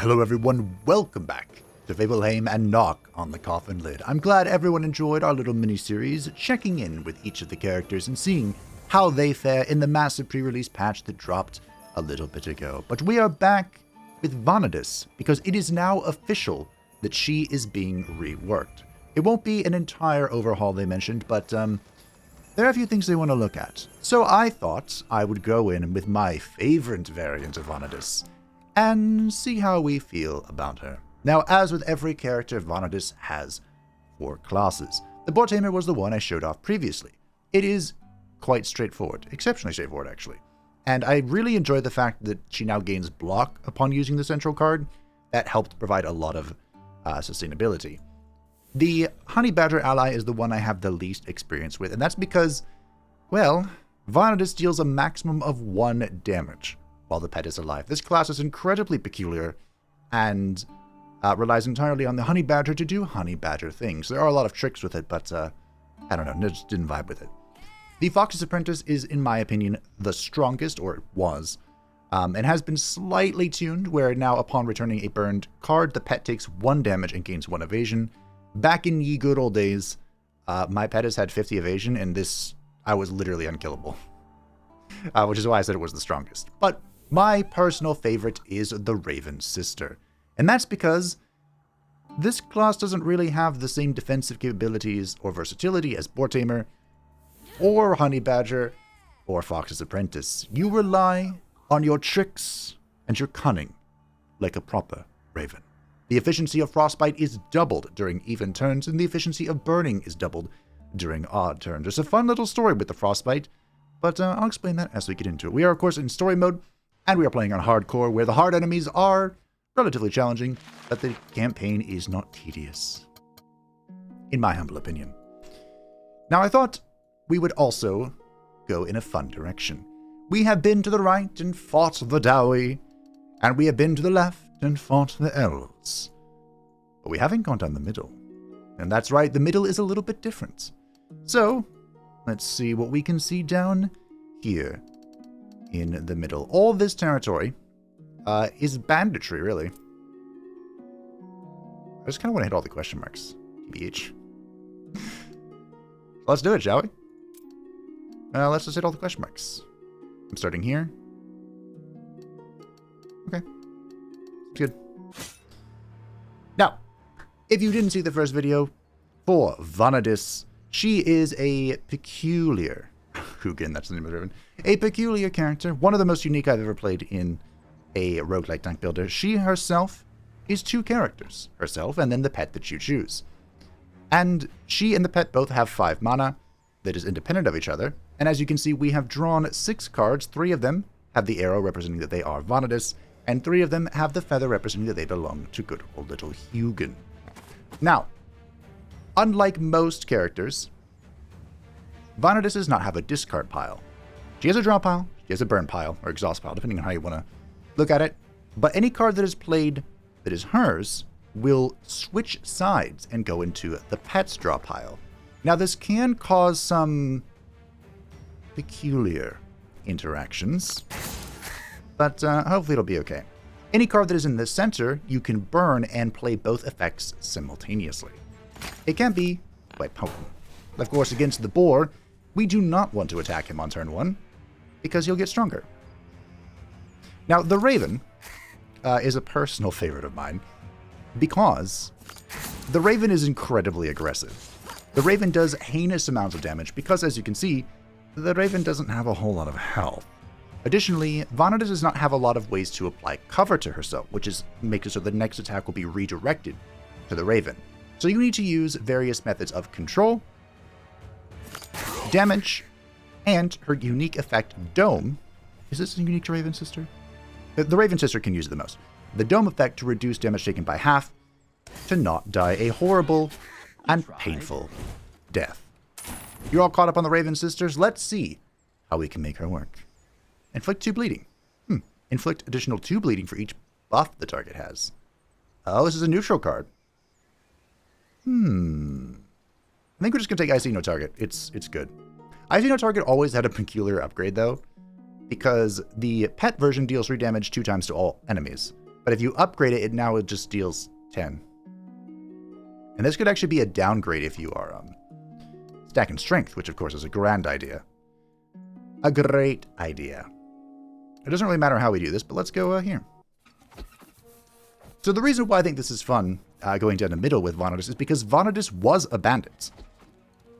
Hello everyone, welcome back to Fableheim and Knock on the Coffin lid. I'm glad everyone enjoyed our little mini-series, checking in with each of the characters and seeing how they fare in the massive pre-release patch that dropped a little bit ago. But we are back with Vanadis, because it is now official that she is being reworked. It won't be an entire overhaul they mentioned, but there are a few things they want to look at. So I thought I would go in with my favorite variant of Vanadis, and see how we feel about her. Now, as with every character, Vanadis has 4 classes. The Boar Tamer was the one I showed off previously. It is quite straightforward, exceptionally straightforward actually. And I really enjoy the fact that she now gains block upon using the central card. That helped provide a lot of sustainability. The Honey Badger ally is the one I have the least experience with, and that's because, well, Vanadis deals a maximum of 1 damage while the pet is alive. This class is incredibly peculiar and relies entirely on the Honey Badger to do Honey Badger things. There are a lot of tricks with it, but I don't know, just didn't vibe with it. The Fox's Apprentice is, in my opinion, the strongest, or it was, and has been slightly tuned, where now upon returning a burned card, the pet takes 1 damage and gains 1 evasion. Back in ye good old days, my pet has had 50 evasion, and this, I was literally unkillable. Which is why I said it was the strongest. But my personal favorite is the Raven Sister. And that's because this class doesn't really have the same defensive capabilities or versatility as Boar Tamer, or Honey Badger, or Fox's Apprentice. You rely on your tricks and your cunning, like a proper Raven. The efficiency of Frostbite is doubled during even turns, and the efficiency of Burning is doubled during odd turns. There's a fun little story with the Frostbite, but I'll explain that as we get into it. We are, of course, in story mode, and we are playing on hardcore, where the hard enemies are relatively challenging, but the campaign is not tedious, in my humble opinion. Now, I thought we would also go in a fun direction. We have been to the right and fought the Dowie, and we have been to the left and fought the Elves. But we haven't gone down the middle. And that's right, the middle is a little bit different. So, let's see what we can see down here in the middle. All this territory is banditry, really. I just kind of want to hit all the question marks. TBH. Let's do it, shall we? Let's just hit all the question marks. I'm starting here. Okay. Good. Now, if you didn't see the first video, for Vanadis, she is a peculiar... Hugin, that's the name of the Raven. A peculiar character, one of the most unique I've ever played in a roguelike deck builder. She herself is 2 characters. Herself and then the pet that you choose. And she and the pet both have 5 mana that is independent of each other. And as you can see, we have drawn 6 cards. 3 of them have the arrow representing that they are Vanadis, and 3 of them have the feather representing that they belong to good old little Hugin. Now, unlike most characters, Vanadis does not have a discard pile. She has a draw pile, she has a burn pile, or exhaust pile, depending on how you want to look at it. But any card that is played that is hers will switch sides and go into the pet's draw pile. Now, this can cause some peculiar interactions, but hopefully it'll be okay. Any card that is in the center, you can burn and play both effects simultaneously. It can be quite potent. Of course, against the boar, we do not want to attack him on turn 1, because he'll get stronger. Now, the Raven is a personal favorite of mine, because the Raven is incredibly aggressive. The Raven does heinous amounts of damage, because as you can see, the Raven doesn't have a whole lot of health. Additionally, Vanadis does not have a lot of ways to apply cover to herself, which makes it so the next attack will be redirected to the Raven. So you need to use various methods of control, damage, and her unique effect, Dome. Is this unique to Raven Sister? The Raven Sister can use it the most. The Dome effect to reduce damage taken by half, to not die a horrible and painful death. You're all caught up on the Raven Sisters. Let's see how we can make her work. Inflict 2 bleeding. Inflict additional 2 bleeding for each buff the target has. Oh, this is a neutral card. I think we're just going to take I See No Target. It's good. I See No Target always had a peculiar upgrade, though, because the pet version deals 3 damage 2 times to all enemies. But if you upgrade it, it now just deals 10. And this could actually be a downgrade if you are stacking strength, which of course is a grand idea. A great idea. It doesn't really matter how we do this, but let's go here. So the reason why I think this is fun, going down the middle with Vanadis, is because Vanadis was a bandit.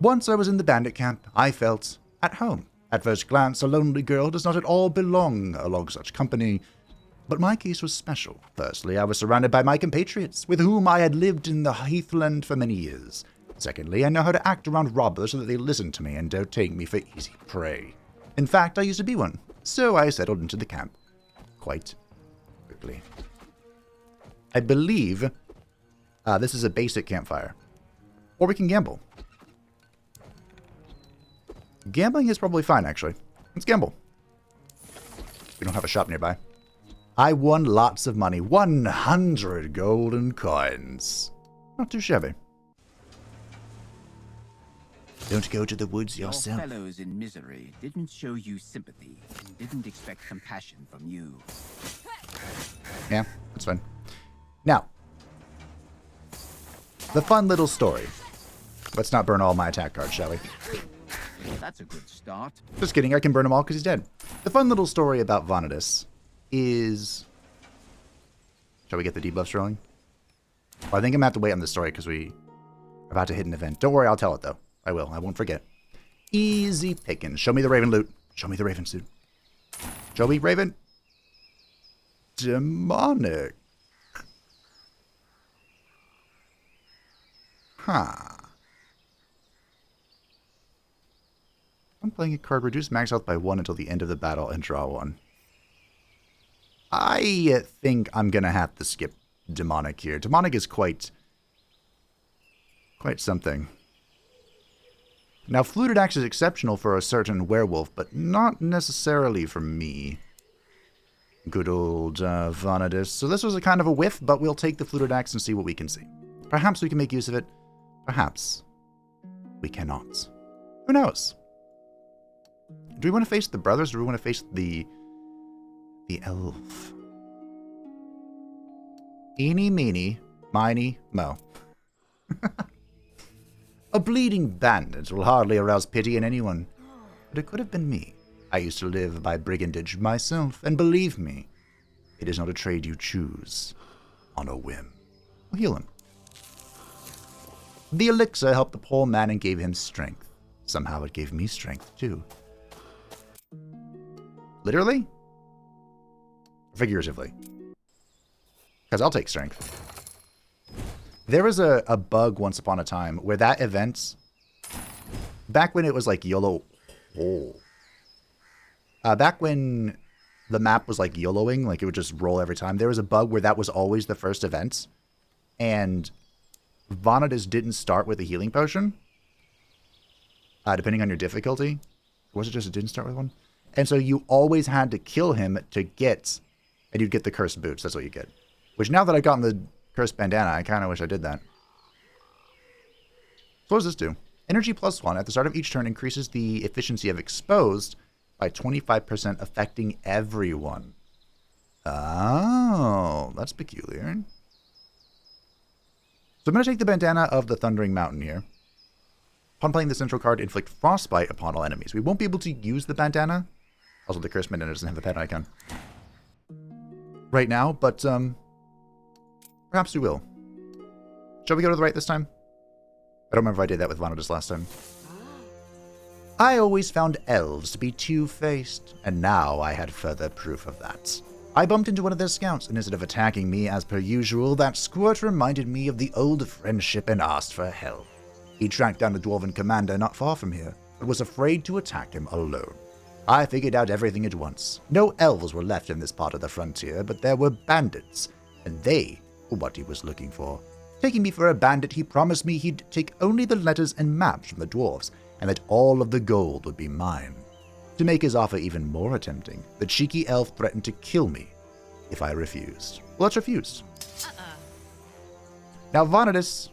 Once I was in the bandit camp, I felt at home. At first glance, a lonely girl does not at all belong along such company. But my case was special. Firstly, I was surrounded by my compatriots, with whom I had lived in the heathland for many years. Secondly, I know how to act around robbers so that they listen to me and don't take me for easy prey. In fact, I used to be one, so I settled into the camp quite quickly. I believe this is a basic campfire. Or we can gamble. Gambling is probably fine, actually. Let's gamble. We don't have a shop nearby. I won lots of money. 100 golden coins. Not too shabby. Don't go to the woods yourself. Your fellows in misery didn't show you sympathy and didn't expect compassion from you. Yeah, that's fine. Now, the fun little story. Let's not burn all my attack cards, shall we? That's a good start. Just kidding, I can burn them all because he's dead. The fun little story about Vanadis is... Shall we get the debuffs rolling? Well, I think I'm going to have to wait on this story because we are about to hit an event. Don't worry, I'll tell it though. I will. I won't forget. Easy pickings. Show me the Raven loot. Show me the Raven suit. Show me Raven. Demonic. Huh. I'm playing a card. Reduce max health by 1 until the end of the battle and draw 1. I think I'm going to have to skip Demonic here. Demonic is quite something. Now, Fluted Axe is exceptional for a certain werewolf, but not necessarily for me. Good old Vanadis. So this was a kind of a whiff, but we'll take the Fluted Axe and see what we can see. Perhaps we can make use of it. Perhaps we cannot. Who knows? Do we want to face the brothers, or do we want to face the elf? Eeny, meeny, miny, mo. A bleeding bandit will hardly arouse pity in anyone. But it could have been me. I used to live by brigandage myself, and believe me, it is not a trade you choose on a whim. We'll heal him. The elixir helped the poor man and gave him strength. Somehow it gave me strength, too. Literally? Figuratively. Because I'll take strength. There was a bug once upon a time where that event, back when it was like YOLO, back when the map was like YOLOing, like it would just roll every time, there was a bug where that was always the first event, and Vanadis didn't start with a healing potion, depending on your difficulty. Was it just it didn't start with one? And so you always had to kill him to get, and you'd get the cursed boots, that's what you get. Which now that I've gotten the cursed bandana, I kind of wish I did that. So what does this do? Energy +1 at the start of each turn increases the efficiency of exposed by 25%, affecting everyone. Oh, that's peculiar. So I'm going to take the bandana of the Thundering Mountain here. Upon playing the central card, inflict frostbite upon all enemies. We won't be able to use the bandana. Also, the cursed bandana doesn't have a pet icon right now, but perhaps we will. Shall we go to the right this time? I don't remember if I did that with Vanadis last time. I always found elves to be two-faced, and now I had further proof of that. I bumped into one of their scouts, and instead of attacking me as per usual, that squirt reminded me of the old friendship and asked for help. He tracked down a dwarven commander not far from here, but was afraid to attack him alone. I figured out everything at once. No elves were left in this part of the frontier, but there were bandits, and they were what he was looking for. Taking me for a bandit, he promised me he'd take only the letters and maps from the dwarves, and that all of the gold would be mine. To make his offer even more tempting, the cheeky elf threatened to kill me if I refused. Well, that's refused. Now, Vanadis,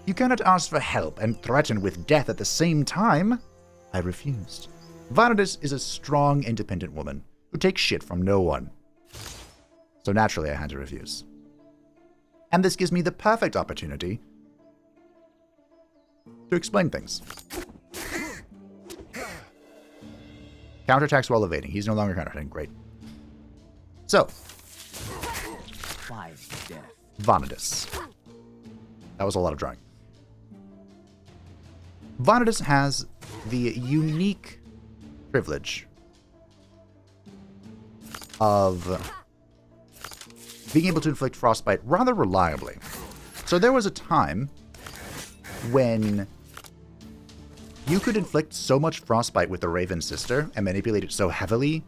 you cannot ask for help and threaten with death at the same time. I refused. Vanadis is a strong, independent woman who takes shit from no one. So naturally I had to refuse. And this gives me the perfect opportunity to explain things. Counterattacks while evading. He's no longer counterattacking. Great. So, Vanadis. That was a lot of drawing. Vanadis has the unique privilege of being able to inflict frostbite rather reliably. So there was a time when you could inflict so much frostbite with the Raven Sister and manipulate it so heavily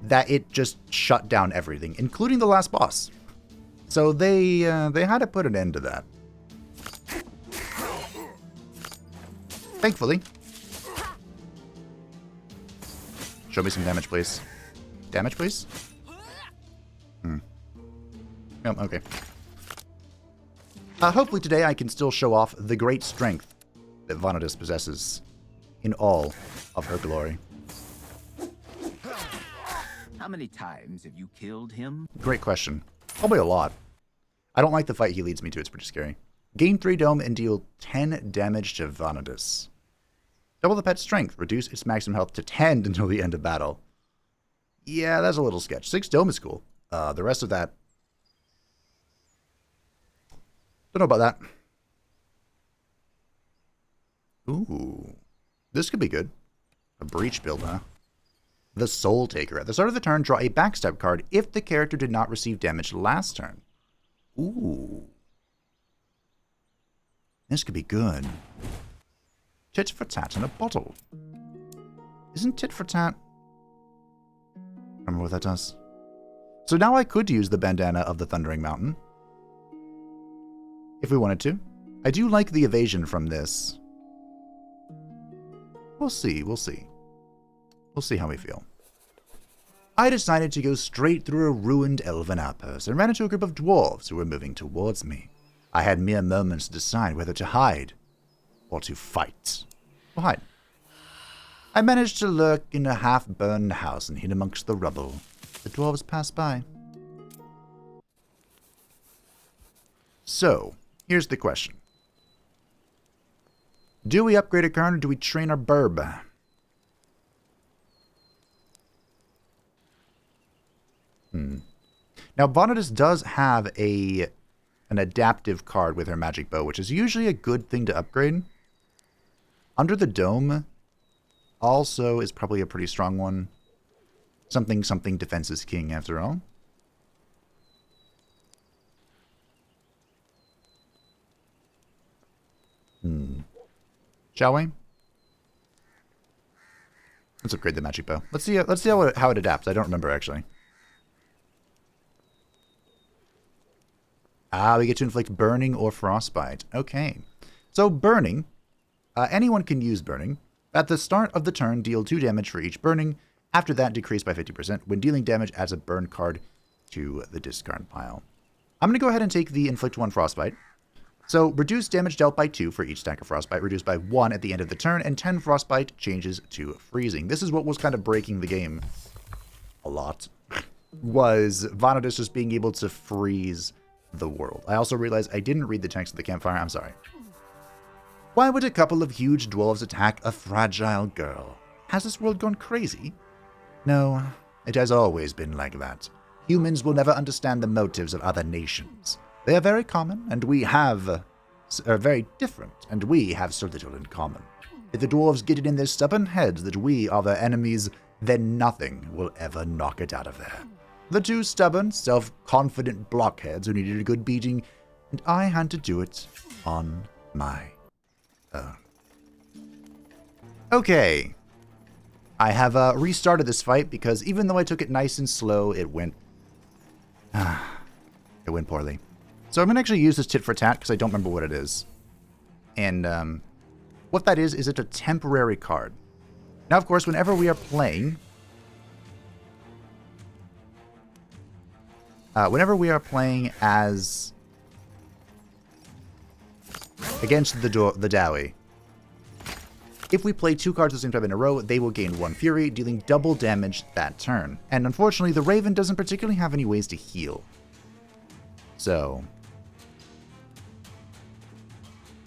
that it just shut down everything, including the last boss. So they had to put an end to that. Thankfully. Show me some damage, please. Damage, please? Oh, okay. Hopefully today I can still show off the great strength that Vanadis possesses in all of her glory. How many times have you killed him? Great question. Probably a lot. I don't like the fight he leads me to. It's pretty scary. Gain 3 dome and deal 10 damage to Vanadis. Double the pet's strength. Reduce its maximum health to 10 until the end of battle. Yeah, that's a little sketch. 6 dome is cool. The rest of that... Don't know about that. Ooh. This could be good. A breach build, huh? The Soul Taker. At the start of the turn, draw a backstab card if the character did not receive damage last turn. Ooh. This could be good. Tit for tat in a bottle. Isn't tit for tat? Remember what that does. So now I could use the bandana of the Thundering Mountain. If we wanted to. I do like the evasion from this. We'll see, we'll see. We'll see how we feel. I decided to go straight through a ruined elven outpost and ran into a group of dwarves who were moving towards me. I had mere moments to decide whether to hide or to fight. Well, hide. I managed to lurk in a half-burned house and hid amongst the rubble. The dwarves passed by. So, here's the question. Do we upgrade a card or do we train our burb? Now, Vanadis does have an adaptive card with her magic bow, which is usually a good thing to upgrade. Under the Dome also is probably a pretty strong one. Something defense is king, after all. Shall we? Let's upgrade the magic bow. Let's see how it adapts. I don't remember, actually. Ah, we get to inflict burning or frostbite. Okay. So burning, anyone can use burning. At the start of the turn, deal 2 damage for each burning. After that, decrease by 50%. When dealing damage, adds a burn card to the discard pile. I'm going to go ahead and take the inflict 1 frostbite. So reduce damage dealt by 2 for each stack of frostbite, reduced by 1 at the end of the turn, and 10 frostbite changes to freezing. This is what was kind of breaking the game a lot, was Vanadis just being able to freeze the world. I also realized I didn't read the text of the campfire. I'm sorry. Why would a couple of huge dwarves attack a fragile girl? Has this world gone crazy? No, it has always been like that. Humans will never understand the motives of other nations. They are very common, and we are very different, and we have so little in common. If the dwarves get it in their stubborn heads that we are their enemies, then nothing will ever knock it out of there. The 2 stubborn, self-confident blockheads who needed a good beating, and I had to do it on my own. Okay. I have restarted this fight because even though I took it nice and slow, it went poorly. So I'm going to actually use this tit for tat because I don't remember what it is. And what that is it's a temporary card. Now, of course, whenever we are playing... as... against the Dowie, If we play 2 cards at the same time in a row, they will gain 1 Fury, dealing double damage that turn. And unfortunately, the Raven doesn't particularly have any ways to heal. So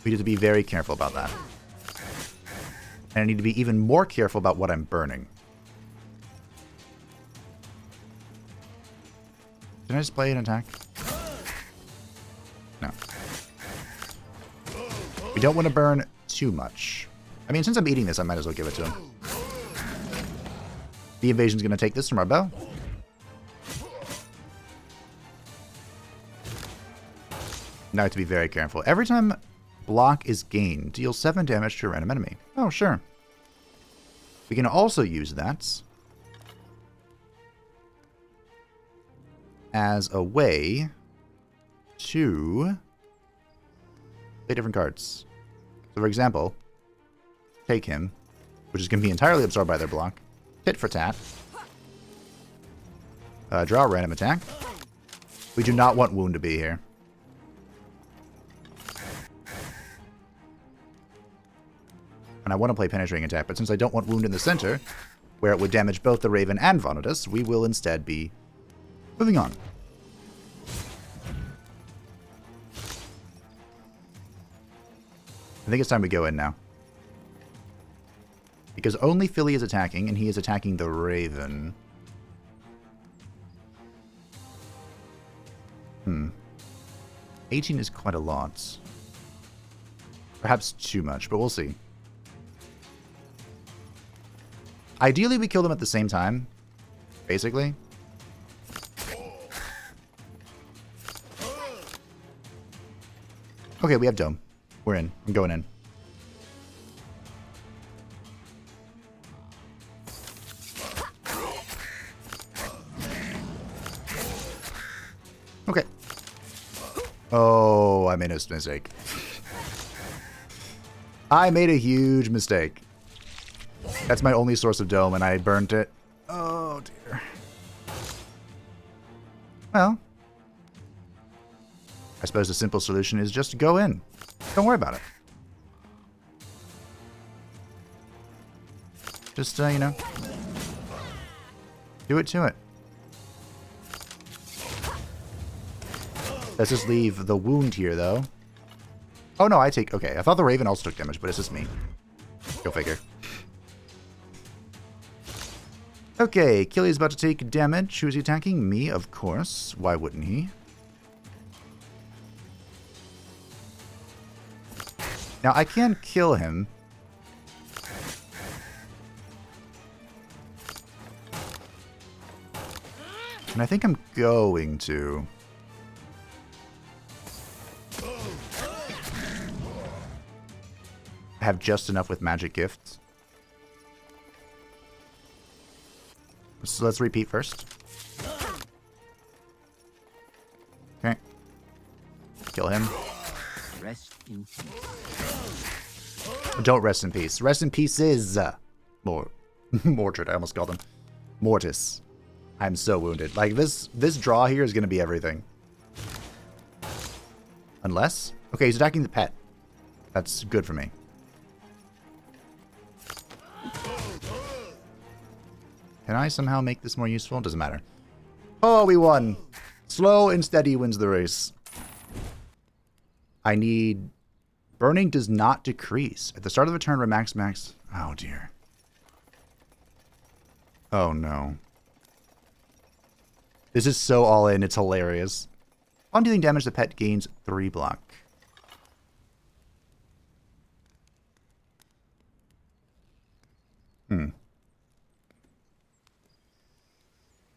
we need to be very careful about that. And I need to be even more careful about what I'm burning. Can I just play an attack? No. We don't want to burn too much. I mean, since I'm eating this, I might as well give it to him. The invasion's going to take this from our bow. Now I have to be very careful. Every time block is gained, deal 7 damage to a random enemy. Oh, sure. We can also use that as a way to play different cards. So, for example, take him, which is going to be entirely absorbed by their block. Tit for tat. Draw a random attack. We do not want Wound to be here. And I want to play Penetrating Attack, but since I don't want Wound in the center, where it would damage both the Raven and Vanitas, we will instead be moving on. I think it's time we go in now. Because only Philly is attacking, and he is attacking the Raven. 18 is quite a lot. Perhaps too much, but we'll see. Ideally, we kill them at the same time, basically. Okay, we have Dome. We're in. I'm going in. Okay. Oh, I made a mistake. I made a huge mistake. That's my only source of Dome, and I burnt it. Oh, dear. Well, I suppose the simple solution is just to go in. Don't worry about it. Just, you know, do it to it. Let's just leave the wound here, though. Oh, no, I take... Okay, I thought the Raven also took damage, but it's just me. Go figure. Okay, Achilles about to take damage. Who's he attacking? Me, of course. Why wouldn't he? Now, I can kill him. And I think I'm going to. I have just enough with magic gifts. So let's repeat first. Okay. Kill him. Rest in peace. Don't rest in peace. Rest in pieces. Mordred, I almost called him. Mortis. I'm so wounded. Like, this draw here is going to be everything. Unless... Okay, he's attacking the pet. That's good for me. Can I somehow make this more useful? Doesn't matter. Oh, we won. Slow and steady wins the race. I need... Burning does not decrease. At the start of the turn, max. Oh, dear. Oh, no. This is so all in. It's hilarious. On dealing damage, the pet gains 3 block. I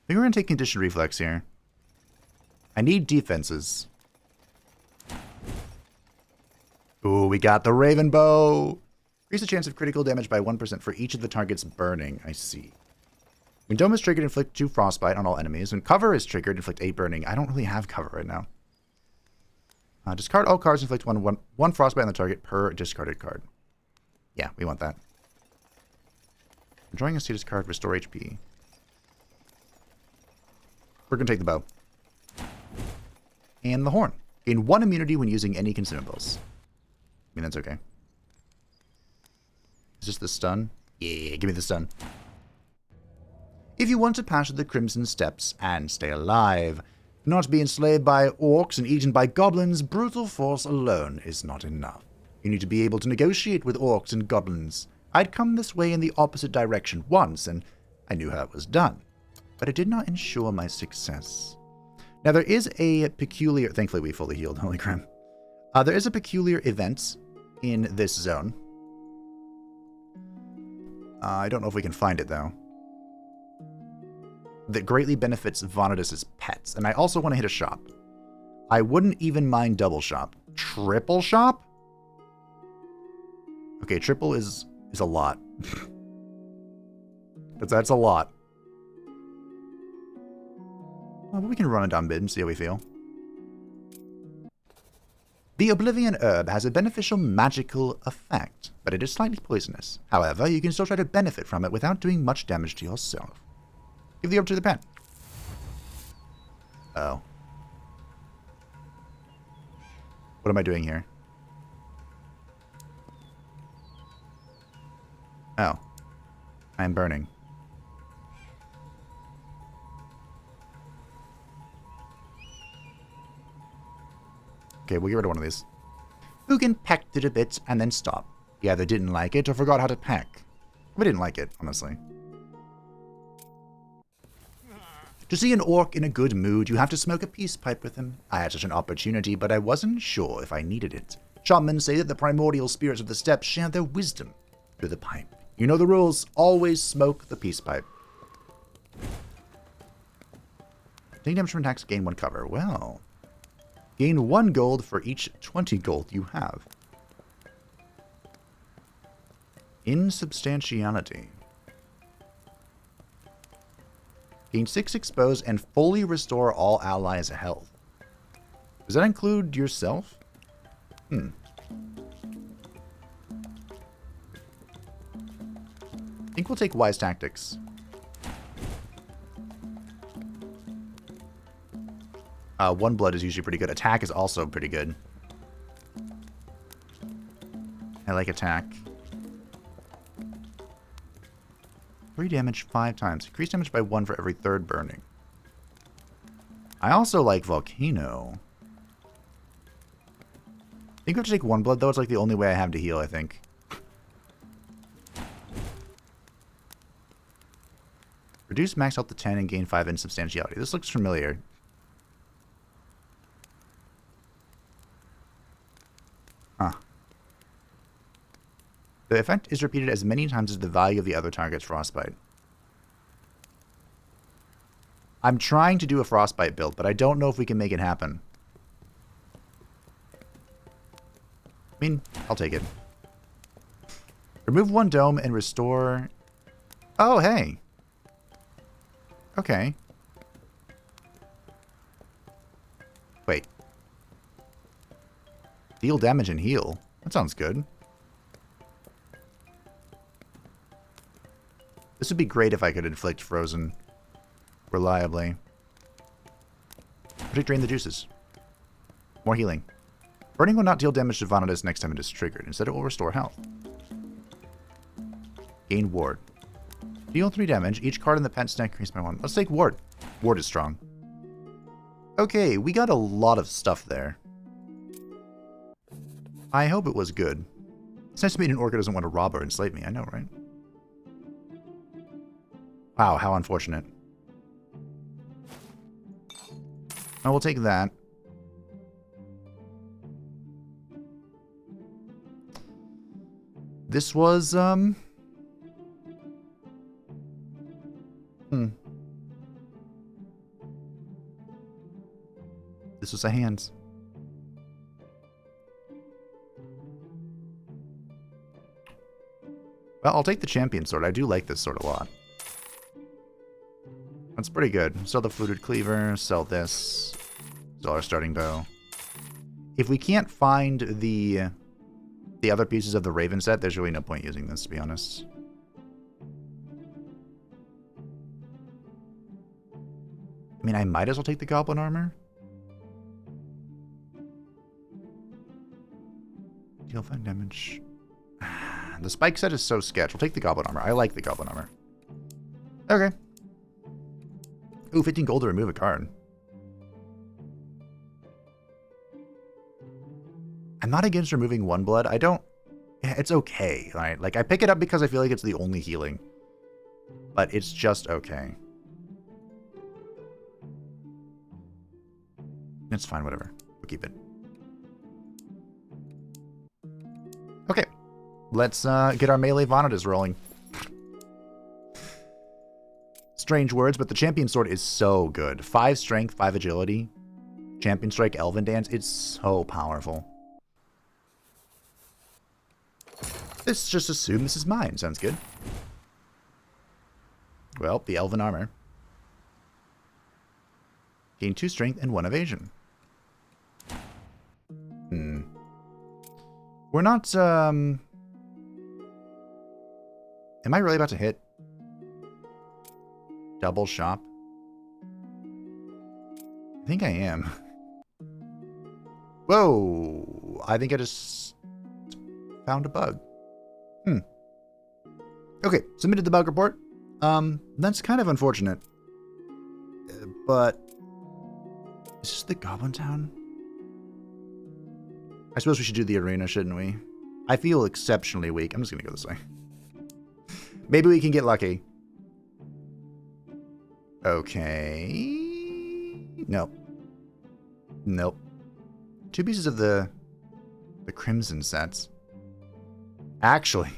think we're going to take Conditioned Reflex here. I need defenses. Ooh, we got the Raven Bow. Increase the chance of critical damage by 1% for each of the targets burning. I see. When Dome is triggered, inflict 2 Frostbite on all enemies. When Cover is triggered, inflict 8 burning. I don't really have Cover right now. Discard all cards, inflict one Frostbite on the target per discarded card. Yeah, we want that. Drawing a status card, restore HP. We're going to take the bow. And the horn. Gain 1 immunity when using any consumables. I mean, that's okay. Is this the stun? Yeah, give me the stun. If you want to pass the Crimson Steps and stay alive, not be enslaved by orcs and eaten by goblins, brutal force alone is not enough. You need to be able to negotiate with orcs and goblins. I'd come this way in the opposite direction once, and I knew how it was done, but it did not ensure my success. Now, there is a peculiar... Thankfully, we fully healed. Holy crap. There is a peculiar event in this zone. I don't know if we can find it, though. That greatly benefits Vanatus' pets. And I also want to hit a shop. I wouldn't even mind double shop. Triple shop? Okay, triple is a lot. That's a lot. Well, but we can run it down mid and see how we feel. The Oblivion Herb has a beneficial magical effect, but it is slightly poisonous. However, you can still try to benefit from it without doing much damage to yourself. Give the herb to the pen. Oh. What am I doing here? Oh. I am burning. Okay, we'll get rid of one of these. Who can peck it a bit and then stop? He either didn't like it or forgot how to peck. We didn't like it, honestly. To see an orc in a good mood, you have to smoke a peace pipe with him. I had such an opportunity, but I wasn't sure if I needed it. Shamans say that the primordial spirits of the steppes share their wisdom through the pipe. You know the rules. Always smoke the peace pipe. Take damage from attacks, gain 1 cover. Well, gain 1 gold for each 20 gold you have. Insubstantiality. Gain 6 expose and fully restore all allies' health. Does that include yourself? I think we'll take Wise Tactics. One blood is usually pretty good. Attack is also pretty good. I like attack. 3 damage 5 times. Increase damage by 1 for every 3rd burning. I also like Volcano. I think we have to take 1 blood, though. It's like the only way I have to heal, I think. Reduce max health to 10 and gain 5 insubstantiality. This looks familiar. Huh. The effect is repeated as many times as the value of the other target's frostbite. I'm trying to do a frostbite build, but I don't know if we can make it happen. I mean, I'll take it. Remove 1 dome and restore... Oh, hey. Okay. Wait. Deal damage and heal. That sounds good. This would be great if I could inflict frozen reliably. Protect drain the juices. More healing. Burning will not deal damage to Vanatus next time it is triggered. Instead, it will restore health. Gain ward. Deal 3 damage. Each card in the pen stack increased by 1. Let's take ward. Ward is strong. Okay, we got a lot of stuff there. I hope it was good. It's nice to meet an orc who doesn't want to rob or enslave me. I know, right? Wow, how unfortunate. I will take that. This was, This was a hands. Well, I'll take the champion sword. I do like this sword a lot. That's pretty good. Sell the fluted cleaver. Sell this. Sell our starting bow. If we can't find the other pieces of the Raven set, there's really no point using this, to be honest. I mean, I might as well take the goblin armor. Deal 5 damage. The spike set is so sketch. We'll take the goblin armor. I like the goblin armor. Okay. Ooh, 15 gold to remove a card. I'm not against removing one blood. I don't... It's okay, right? Like, I pick it up because I feel like it's the only healing. But it's just okay. It's fine, whatever. We'll keep it. Okay. Let's get our melee Vanitas rolling. Strange words, but the champion sword is so good. 5 strength, 5 agility. Champion strike, elven dance. It's so powerful. Let's just assume this is mine. Sounds good. Well, the elven armor. Gain 2 strength and 1 evasion. We're not, Am I really about to hit? Double shop? I think I am. Whoa! I think I just found a bug. Okay, submitted the bug report. That's kind of unfortunate. But... Is this the Goblin Town? I suppose we should do the arena, shouldn't we? I feel exceptionally weak. I'm just gonna go this way. Maybe we can get lucky. Okay... Nope. Nope. 2 pieces of the crimson sets. Actually...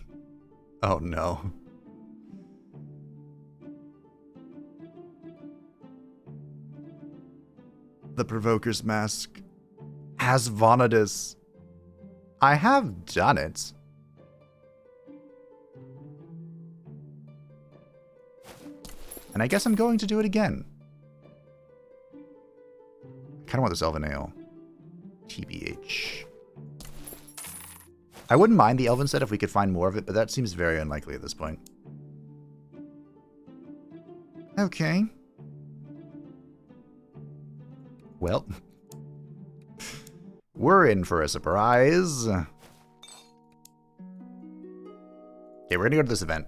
Oh no. The Provoker's Mask has Vanitas. I have done it. And I guess I'm going to do it again. I kind of want this Elven Ale. TBH. I wouldn't mind the Elven set if we could find more of it, but that seems very unlikely at this point. Okay. Well. We're in for a surprise. Okay, we're gonna go to this event.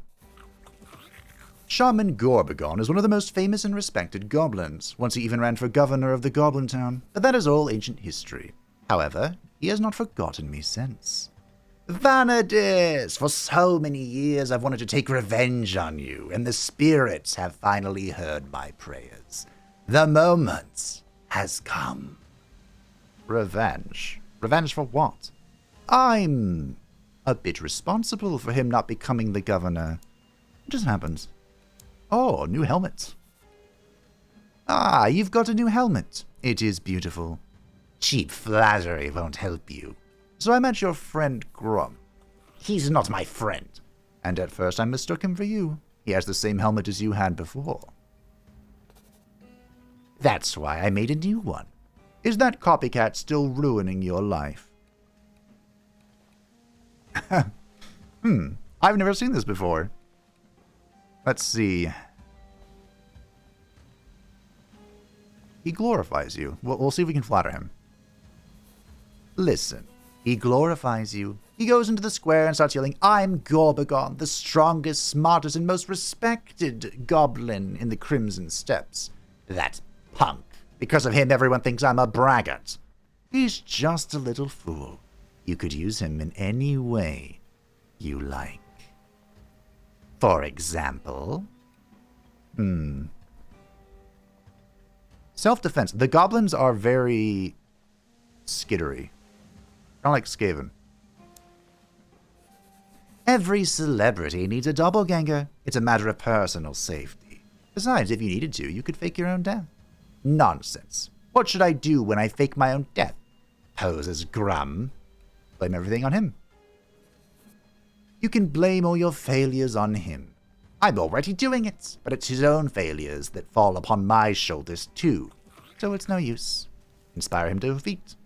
Shaman Gorbagon is one of the most famous and respected goblins. Once he even ran for governor of the Goblin Town. But that is all ancient history. However, he has not forgotten me since. Vanitas! For so many years I've wanted to take revenge on you, and the spirits have finally heard my prayers. The moment has come. Revenge? Revenge for what? I'm a bit responsible for him not becoming the governor. What just happened? Oh, new helmet. Ah, you've got a new helmet. It is beautiful. Cheap flattery won't help you. So I met your friend Grum. He's not my friend. And at first I mistook him for you. He has the same helmet as you had before. That's why I made a new one. Is that copycat still ruining your life? I've never seen this before. Let's see. He glorifies you. We'll see if we can flatter him. Listen. He glorifies you. He goes into the square and starts yelling, I'm Gorbagon, the strongest, smartest, and most respected goblin in the Crimson Steppes. That punk. Because of him, everyone thinks I'm a braggart. He's just a little fool. You could use him in any way you like. For example... Self-defense. The goblins are very skittery. Kind of like Skaven. Every celebrity needs a doppelganger. It's a matter of personal safety. Besides, if you needed to, you could fake your own death. Nonsense. What should I do when I fake my own death? Pose as Grum. Blame everything on him. You can blame all your failures on him. I'm already doing it, but it's his own failures that fall upon my shoulders too. So it's no use. Inspire him to a feat.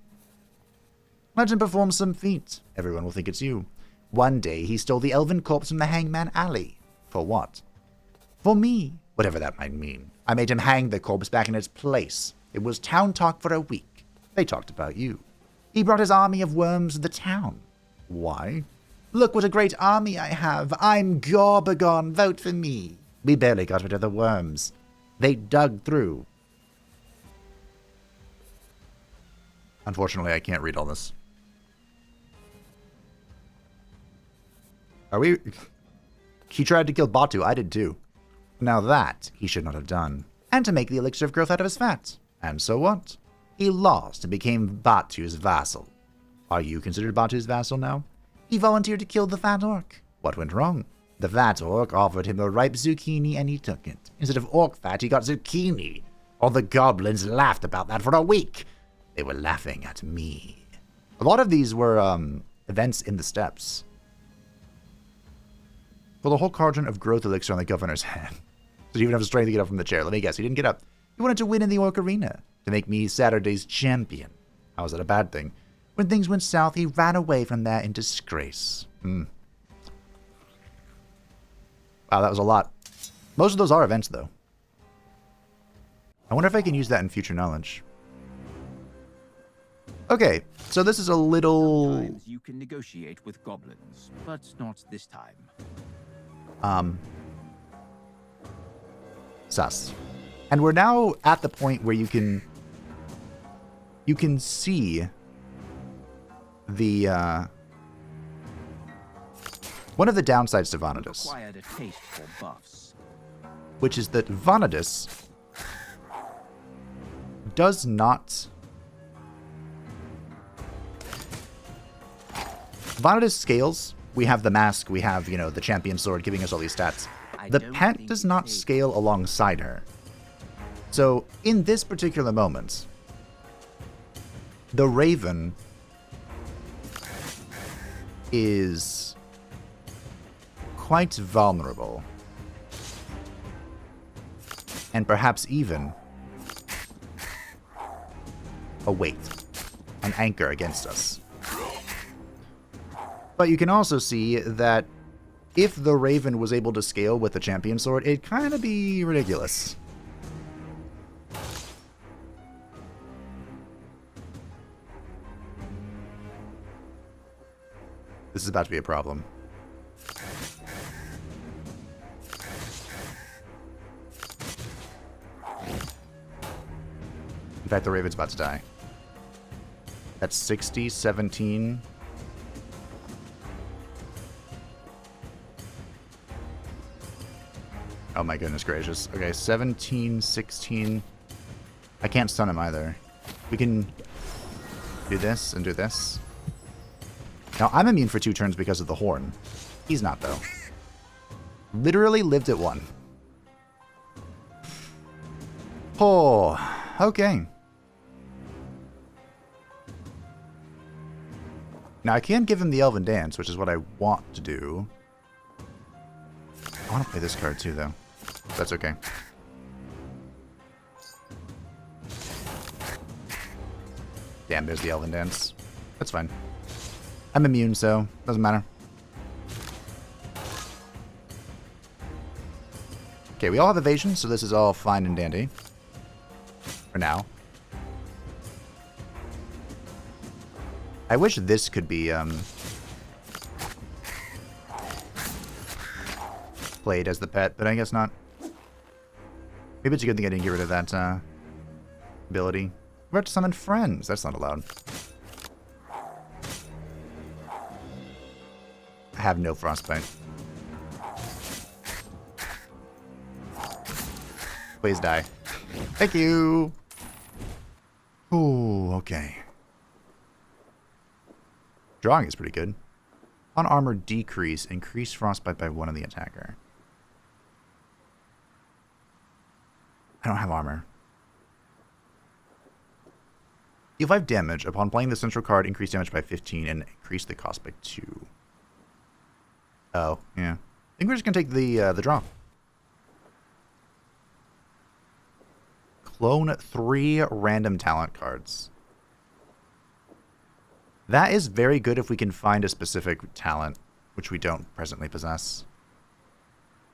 Let him perform some feat. Everyone will think it's you. One day he stole the elven corpse from the Hangman Alley. For what? For me. Whatever that might mean. I made him hang the corpse back in its place. It was town talk for a week. They talked about you. He brought his army of worms to the town. Why? Look what a great army I have. I'm Gorbagon. Vote for me. We barely got rid of the worms. They dug through. Unfortunately, I can't read all this. Are we... He tried to kill Batu. I did too. Now that he should not have done. And to make the elixir of growth out of his fat. And so what? He lost and became Batu's vassal. Are you considered Batu's vassal now? He volunteered to kill the fat orc. What went wrong? The fat orc offered him a ripe zucchini and he took it. Instead of orc fat, he got zucchini. All the goblins laughed about that for a week. They were laughing at me. A lot of these were events in the steppes. Well, the whole cauldron of growth elixir on the governor's head. Did he even have the strength to get up from the chair? Let me guess, he didn't get up. He wanted to win in the orc arena. To make me Saturday's champion. How was that a bad thing? When things went south, he ran away from there in disgrace. Wow, that was a lot. Most of those are events, though. I wonder if I can use that in future knowledge. Okay, so this is a little... Sometimes you can negotiate with goblins, but not this time. Sus. And we're now at the point where you can see the one of the downsides to Vanadis, Acquired a taste for buffs. which is that Vanadis does not... Vanadis scales. We have the mask, we have, you know, the champion sword giving us all these stats. The pet does not scale alongside her. So, in this particular moment, the Raven is quite vulnerable. And perhaps even a weight, an anchor against us. But you can also see that if the Raven was able to scale with the champion sword, it'd kind of be ridiculous. This is about to be a problem. In fact, the Raven's about to die. That's 60, 17... Oh my goodness gracious. Okay, 17, 16. I can't stun him either. We can do this and do this. Now, I'm immune for 2 turns because of the horn. He's not, though. Literally lived at 1. Oh, okay. Now, I can give him the Elven Dance, which is what I want to do. I want to play this card too, though. That's okay. Damn, there's the Elven Dance. That's fine. I'm immune, so doesn't matter. Okay, we all have evasion, so this is all fine and dandy. For now. I wish this could be, played as the pet, but I guess not. Maybe it's a good thing I didn't get rid of that ability. We're about to summon friends. That's not allowed. I have no frostbite. Please die. Thank you. Ooh, okay. Drawing is pretty good. On armor decrease, increase frostbite by 1 on the attacker. I don't have armor. Deal 5 damage. Upon playing the central card, increase damage by 15 and increase the cost by 2. Oh, yeah. I think we're just going to take the draw. Clone 3 random talent cards. That is very good if we can find a specific talent, which we don't presently possess.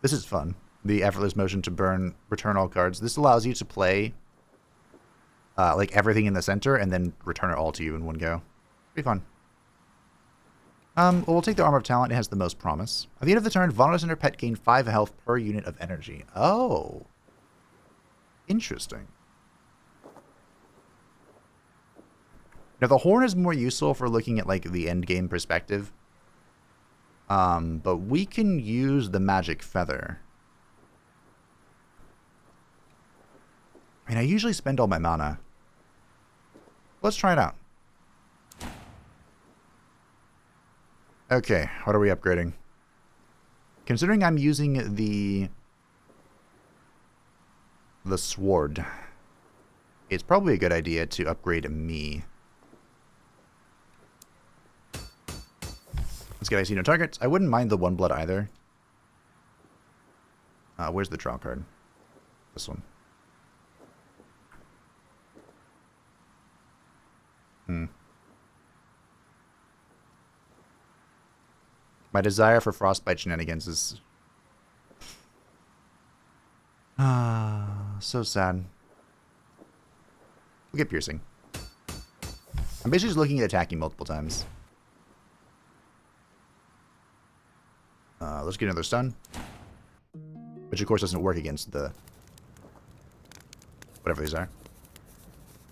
This is fun. The effortless motion to return all cards. This allows you to play like everything in the center and then return it all to you in one go. Pretty fun. Well, we'll take the Armor of Talent. It has the most promise. At the end of the turn, Vonnegut and her pet gain 5 health per unit of energy. Oh. Interesting. Now, the horn is more useful for looking at, like, the end game perspective. But we can use the magic feather. I mean, I usually spend all my mana. Let's try it out. Okay, what are we upgrading? Considering I'm using the sword, it's probably a good idea to upgrade me. Let's get I see no targets. I wouldn't mind the 1 blood either. Where's the draw card? This one. My desire for frostbite shenanigans is... so sad. We'll get piercing. I'm basically just looking at attacking multiple times. Let's get another stun. Which of course doesn't work against the... whatever these are.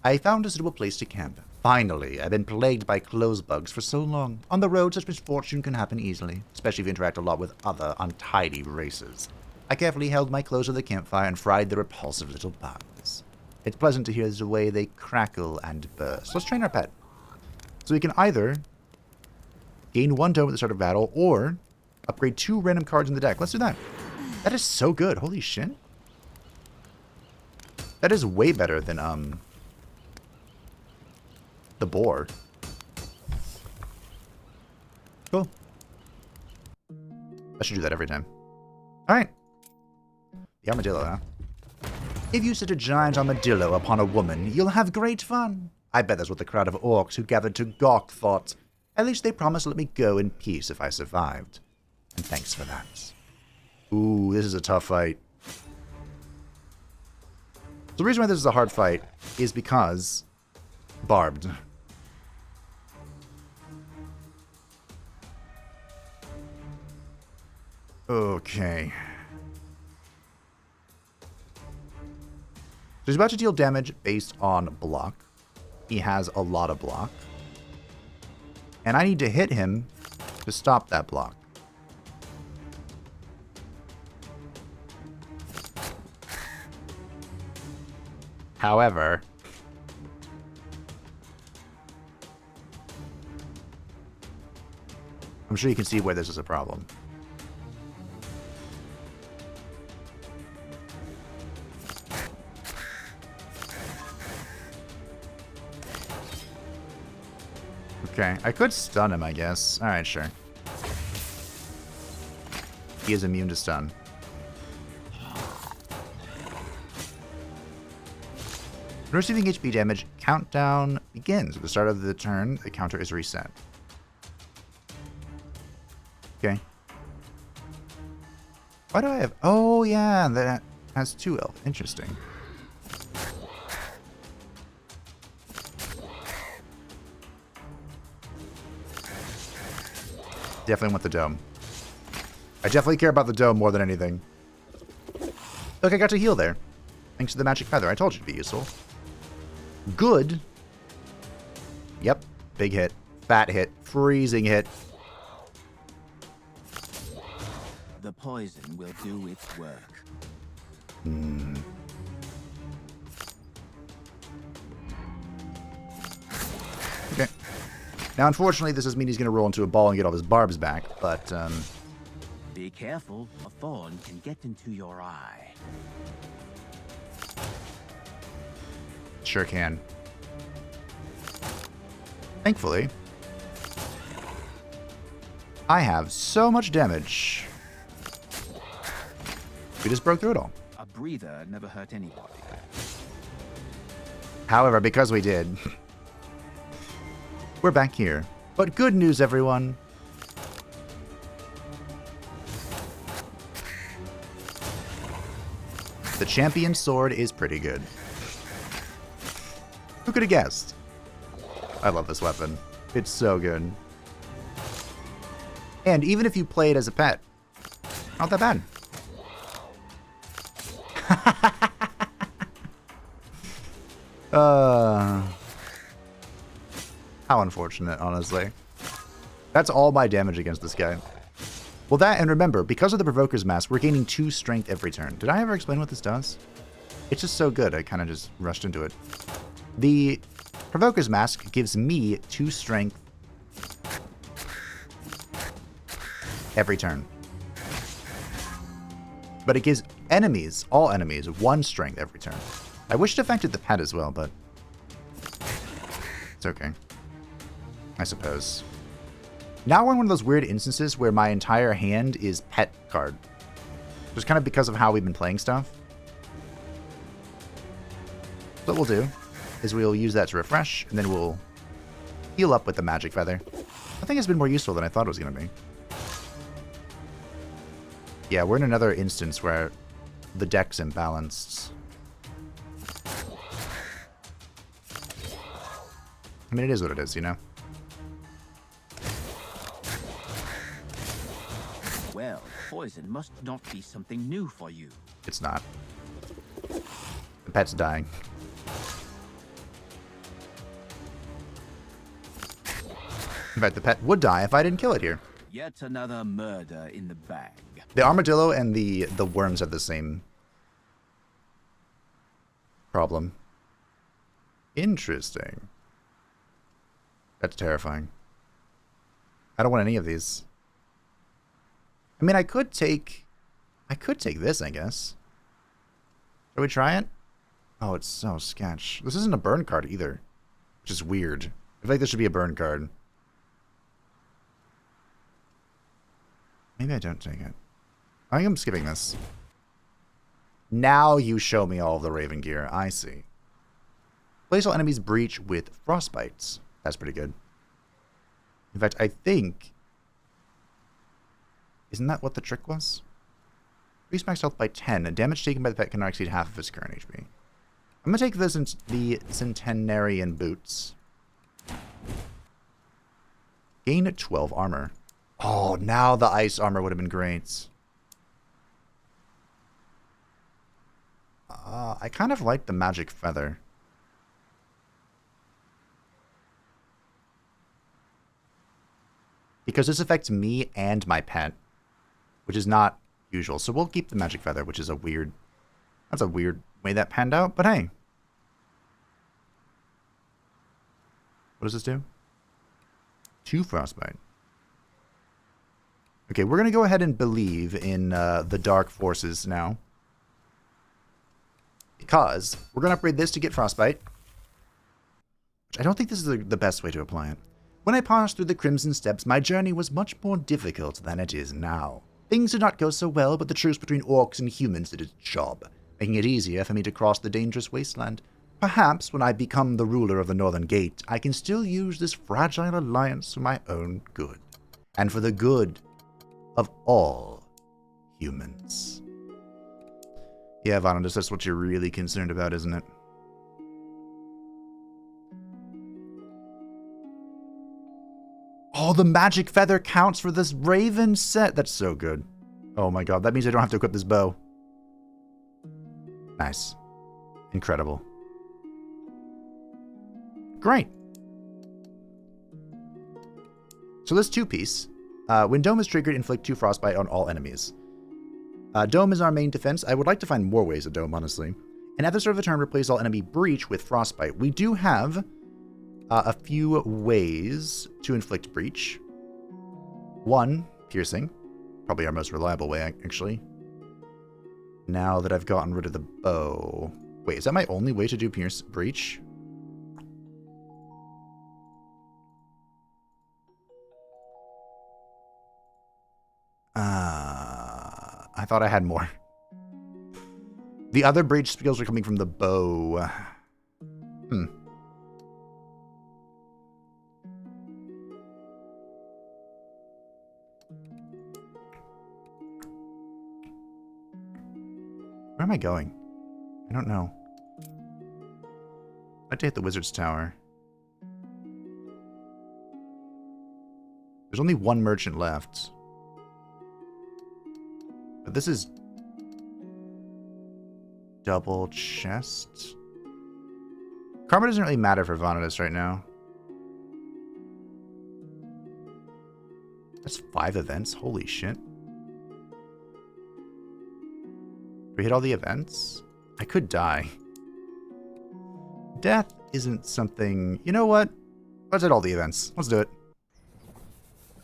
I found a suitable place to camp. Finally, I've been plagued by clothes bugs for so long. On the road, such misfortune can happen easily, especially if you interact a lot with other untidy races. I carefully held my clothes to the campfire and fried the repulsive little bugs. It's pleasant to hear the way they crackle and burst. Let's train our pet. So we can either gain 1 tome at the start of battle, or upgrade 2 random cards in the deck. Let's do that. That is so good. Holy shit. That is way better than, the boar. Cool. I should do that every time. Alright. The armadillo, huh? If you set a giant armadillo upon a woman, you'll have great fun. I bet that's what the crowd of orcs who gathered to gawk thought. At least they promised to let me go in peace if I survived. And thanks for that. Ooh, this is a tough fight. The reason why this is a hard fight is because... barbed. Okay. So he's about to deal damage based on block. He has a lot of block. And I need to hit him to stop that block. However... I'm sure you can see where this is a problem. Okay, I could stun him, I guess. Alright, sure. He is immune to stun. When receiving HP damage, countdown begins. At the start of the turn, the counter is reset. Okay. Why do I have... oh, yeah, that has 2 health. Interesting. Definitely want the dome. I definitely care about the dome more than anything. Look, I got to heal there. Thanks to the magic feather. I told you to be useful. Good. Yep. Big hit. Fat hit. Freezing hit. The poison will do its work. Okay. Now, unfortunately, this does mean he's going to roll into a ball and get all his barbs back, but, Be careful, a thorn can get into your eye. sure can. Thankfully, I have so much damage. We just broke through it all. A breather never hurt anybody. However, because we did, we're back here. But good news, everyone. The champion sword is pretty good. Who could have guessed? I love this weapon. It's so good. And even if you play it as a pet, not that bad. How unfortunate, honestly. That's all my damage against this guy. Well, that, and remember, because of the Provoker's Mask, we're gaining 2 strength every turn. Did I ever explain what this does? It's just so good, I kind of just rushed into it. The Provoker's Mask gives me 2 strength every turn. But it gives enemies, all enemies, 1 strength every turn. I wish it affected the pet as well, but it's okay. I suppose. Now we're in one of those weird instances where my entire hand is pet card. Just kind of because of how we've been playing stuff. What we'll do is we'll use that to refresh, and then we'll heal up with the Magic Feather. I think it's been more useful than I thought it was going to be. Yeah, we're in another instance where the deck's imbalanced. I mean, it is what it is, you know? Well, poison must not be something new for you. It's not. The pet's dying. In fact, the pet would die if I didn't kill it here. Yet another murder in the bag. The armadillo and the worms have the same problem. Interesting. That's terrifying. I don't want any of these. I mean, I could take this, I guess. Shall we try it? Oh, it's so sketch. This isn't a burn card either, which is weird. I feel like this should be a burn card. Maybe I don't take it. I think I'm skipping this. Now you show me all of the Raven gear. I see. Place all enemies breach with frostbites. That's pretty good. In fact, I think... Isn't that what the trick was? Increase max health by 10, and damage taken by the pet cannot exceed half of his current HP. I'm going to take the Centenarian Boots. Gain 12 armor. Oh, now the ice armor would have been great. I kind of like the Magic Feather. Because this affects me and my pet, which is not usual. So we'll keep the Magic Feather, which is a weird... That's a weird way that panned out, but hey. What does this do? 2 frostbite. Okay, we're going to go ahead and believe in the dark forces now. Because we're going to upgrade this to get frostbite. Which I don't think this is the best way to apply it. When I passed through the Crimson Steppes, my journey was much more difficult than it is now. Things did not go so well, but the truce between orcs and humans did its job, making it easier for me to cross the dangerous wasteland. Perhaps when I become the ruler of the Northern Gate, I can still use this fragile alliance for my own good, and for the good of all humans. Yeah, Vanadis, that's what you're really concerned about, isn't it? Oh, the Magic Feather counts for this Raven set. That's so good. Oh my god, that means I don't have to equip this bow. Nice. Incredible. Great. So this 2-piece. When Dome is triggered, inflict 2 frostbite on all enemies. Dome is our main defense. I would like to find more ways of Dome, honestly. And at the start of the turn, replace all enemy breach with frostbite. We do have a few ways to inflict breach. 1, piercing. Probably our most reliable way, actually. Now that I've gotten rid of the bow. Wait, is that my only way to do breach? I thought I had more. The other breach skills are coming from the bow. Where am I going? I don't know. I'd like to hit the Wizard's Tower. There's only one merchant left. But this is double chest. Karma doesn't really matter for Vanitas right now. That's 5 events? Holy shit. We hit all the events? I could die. Death isn't something... You know what? Let's hit all the events. Let's do it.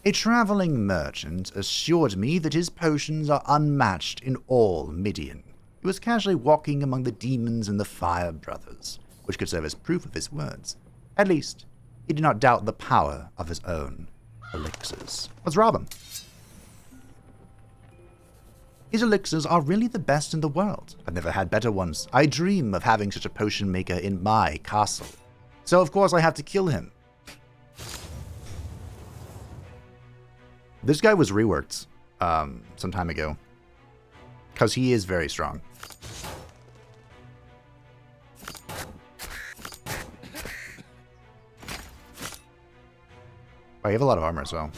A traveling merchant assured me that his potions are unmatched in all Midian. He was casually walking among the demons and the Fire Brothers, which could serve as proof of his words. At least, he did not doubt the power of his own elixirs. Let's rob him. His elixirs are really the best in the world. I've never had better ones. I dream of having such a potion maker in my castle. So of course I have to kill him. This guy was reworked some time ago. Because he is very strong. Oh, you have a lot of armor as well.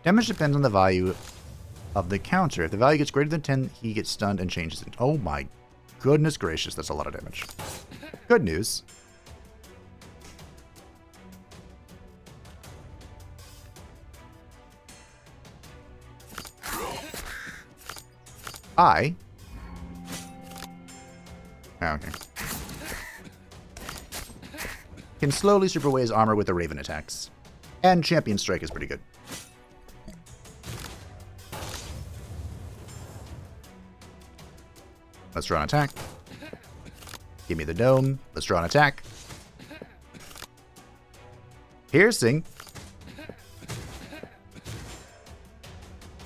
Damage depends on the value of the counter. If the value gets greater than 10, he gets stunned and changes it. Oh my goodness gracious, that's a lot of damage. Good news. Oh, okay. Can slowly strip away his armor with the Raven attacks. And Champion Strike is pretty good. Let's draw an attack. Give me the dome. Let's draw an attack. Piercing.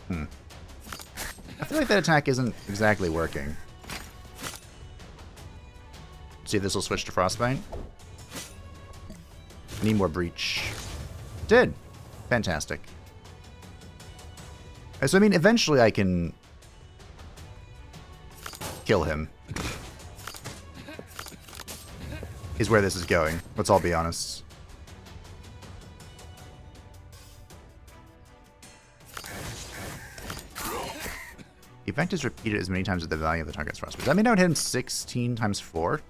I feel like that attack isn't exactly working. See if this will switch to Frostbite. I need more breach. Did. Fantastic. So, I mean, eventually I can kill him. Is where this is going. Let's all be honest. The effect is repeated as many times as the value of the target's frostbite. Does that mean I would hit him 16 times 4?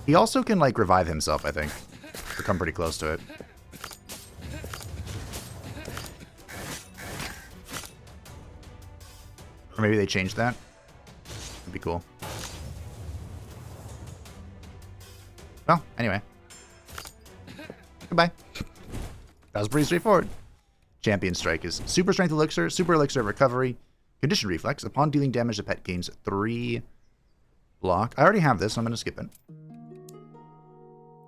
He also can, like, revive himself, I think. Or come pretty close to it. Or maybe they changed that. That'd be cool. Well, anyway. Goodbye. That was pretty straightforward. Champion Strike is Super Strength Elixir, Super Elixir of Recovery, Condition Reflex. Upon dealing damage, the pet gains 3 block. I already have this, so I'm going to skip it.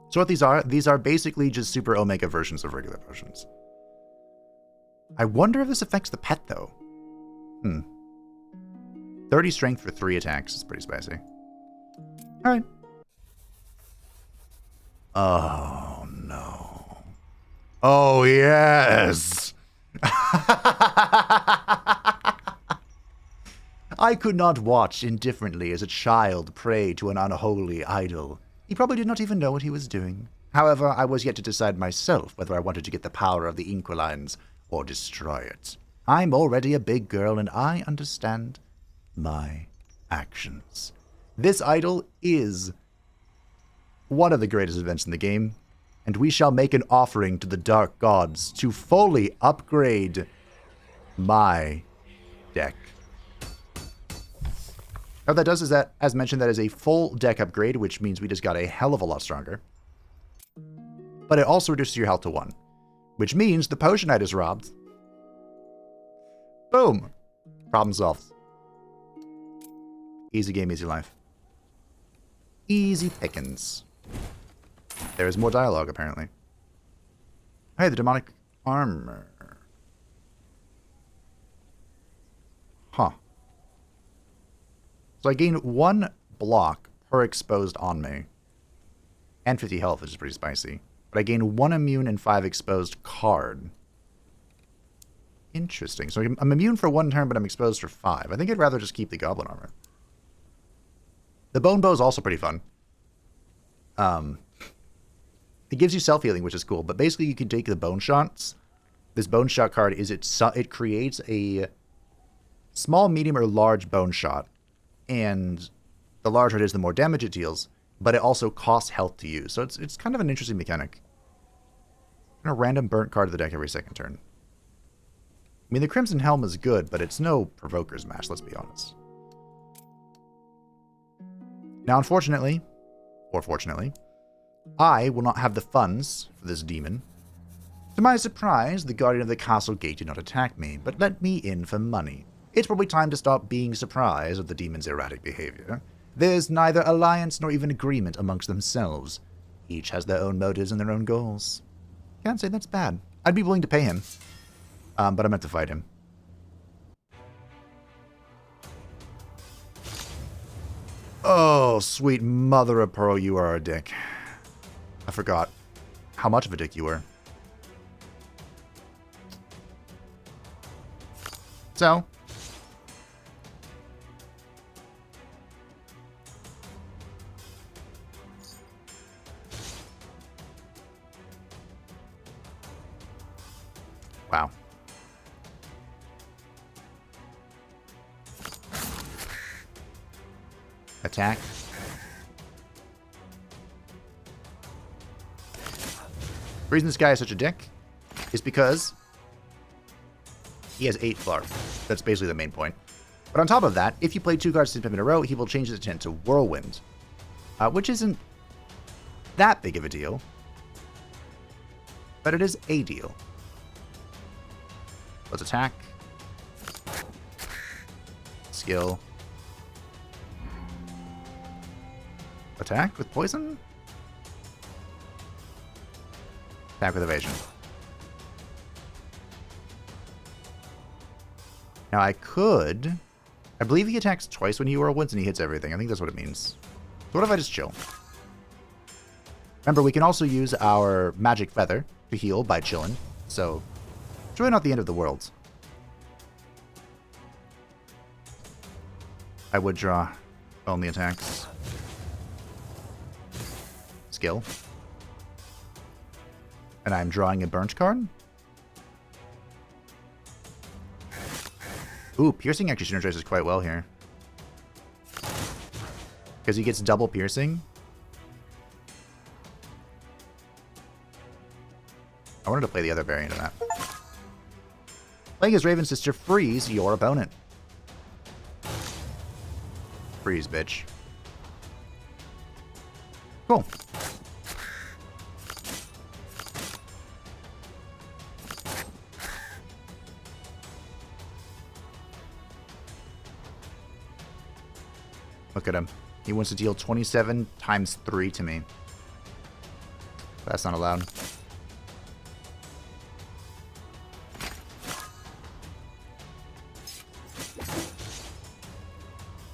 So what these are basically just Super Omega versions of regular potions. I wonder if this affects the pet, though. 30 Strength for 3 attacks is pretty spicy. Alright. Oh, no. Oh, yes! I could not watch indifferently as a child pray to an unholy idol. He probably did not even know what he was doing. However, I was yet to decide myself whether I wanted to get the power of the Inquilines or destroy it. I'm already a big girl and I understand my actions. This idol is one of the greatest events in the game, and we shall make an offering to the dark gods to fully upgrade my deck. Now, what that does is that, as mentioned, that is a full deck upgrade, which means we just got a hell of a lot stronger. But it also reduces your health to 1, which means the potion I just robbed. Boom! Problem solved. Easy game, easy life. Easy pickings. There is more dialogue, apparently. Hey, the demonic armor. Huh. So I gain 1 block per exposed on me. And 50 health, which is pretty spicy. But I gain 1 immune and 5 exposed card. Interesting. So I'm immune for 1 turn, but I'm exposed for 5. I think I'd rather just keep the goblin armor. The bone bow is also pretty fun. It gives you self-healing, which is cool, but basically you can take the bone shots. This bone shot card is it creates a small, medium, or large bone shot, and the larger it is, the more damage it deals, but it also costs health to use, so it's kind of an interesting mechanic. And a random burnt card to the deck every second turn. I mean, the Crimson Helm is good, but it's no Provoker's Mash, let's be honest. Now, unfortunately, or fortunately, I will not have the funds for this demon. To my surprise, the Guardian of the Castle Gate did not attack me, but let me in for money. It's probably time to stop being surprised at the demon's erratic behavior. There's neither alliance nor even agreement amongst themselves. Each has their own motives and their own goals. Can't say that's bad. I'd be willing to pay him. But I meant to fight him. Oh, sweet mother of pearl, you are a dick. I forgot how much of a dick you were. So. Wow. Attack. The reason this guy is such a dick is because he has 8 Flarp. That's basically the main point. But on top of that, if you play 2 cards in a row, he will change his intent to Whirlwind, which isn't that big of a deal, but it is a deal. Let's attack. Skill. Attack with poison? Attack with evasion. Now I believe he attacks twice when he whirlwinds and he hits everything. I think that's what it means. So what if I just chill? Remember, we can also use our magic feather to heal by chilling. So it's really not the end of the world. I would draw only attacks. Skill. And I'm drawing a burnt card. Ooh, piercing actually synergizes quite well here. Because he gets double piercing. I wanted to play the other variant of that. Playing as Raven Sister, freeze your opponent. Freeze, bitch. Cool. Look at him. He wants to deal 27 times 3 to me. That's not allowed.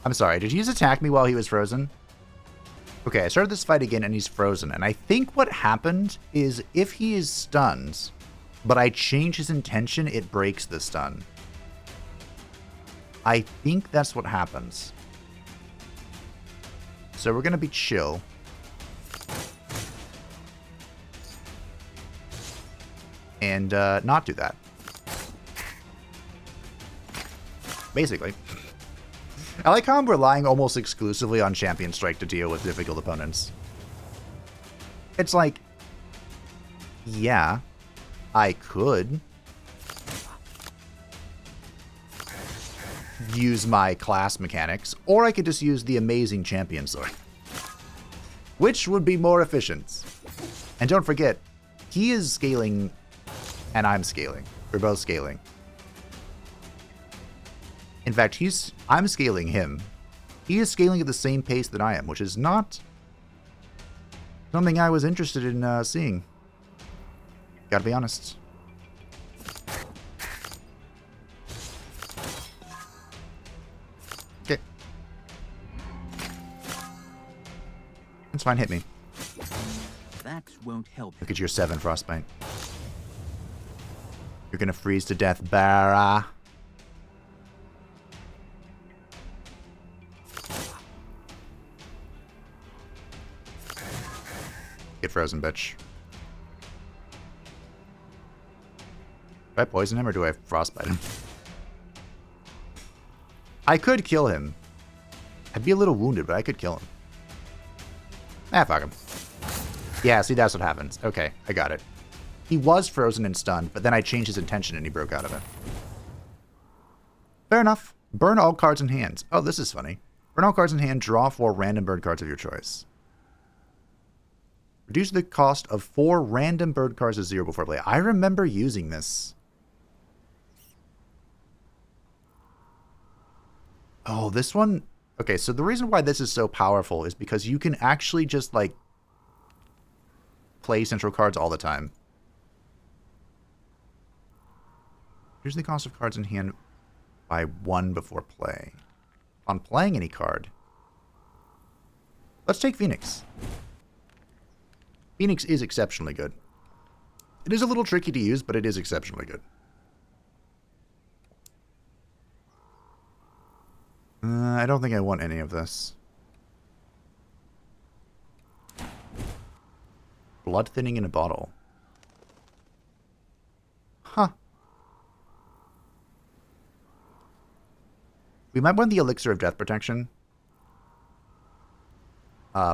I'm sorry, did he just attack me while he was frozen? Okay, I started this fight again and he's frozen. And I think what happened is if he is stunned, but I change his intention, it breaks the stun. I think that's what happens. So we're going to be chill. And not do that. Basically. I like how I'm relying almost exclusively on Champion Strike to deal with difficult opponents. It's like, yeah, I could use my class mechanics, or I could just use the amazing Champion Sword. Which would be more efficient? And don't forget, he is scaling, and I'm scaling. We're both scaling. In fact, I'm scaling him. He is scaling at the same pace that I am, which is not something I was interested in seeing. Gotta be honest. Okay. That's fine, hit me. That won't help. Look at your 7 frostbite. You're gonna freeze to death, Barra. Get frozen, bitch. Do I poison him or do I frostbite him? I could kill him. I'd be a little wounded, but I could kill him. Ah, fuck him. Yeah, see, that's what happens. Okay, I got it. He was frozen and stunned, but then I changed his intention and he broke out of it. Fair enough. Burn all cards in hand. Oh, this is funny. Burn all cards in hand, draw 4 random bird cards of your choice. Reduce the cost of 4 random bird cards to 0 before play. I remember using this. Oh, this one... Okay, so the reason why this is so powerful is because you can actually just, like, play central cards all the time. Here's the cost of cards in hand by 1 before play. On playing any card, let's take Phoenix. Phoenix is exceptionally good. It is a little tricky to use, but it is exceptionally good. I don't think I want any of this. Blood thinning in a bottle. Huh. We might want the Elixir of Death Protection.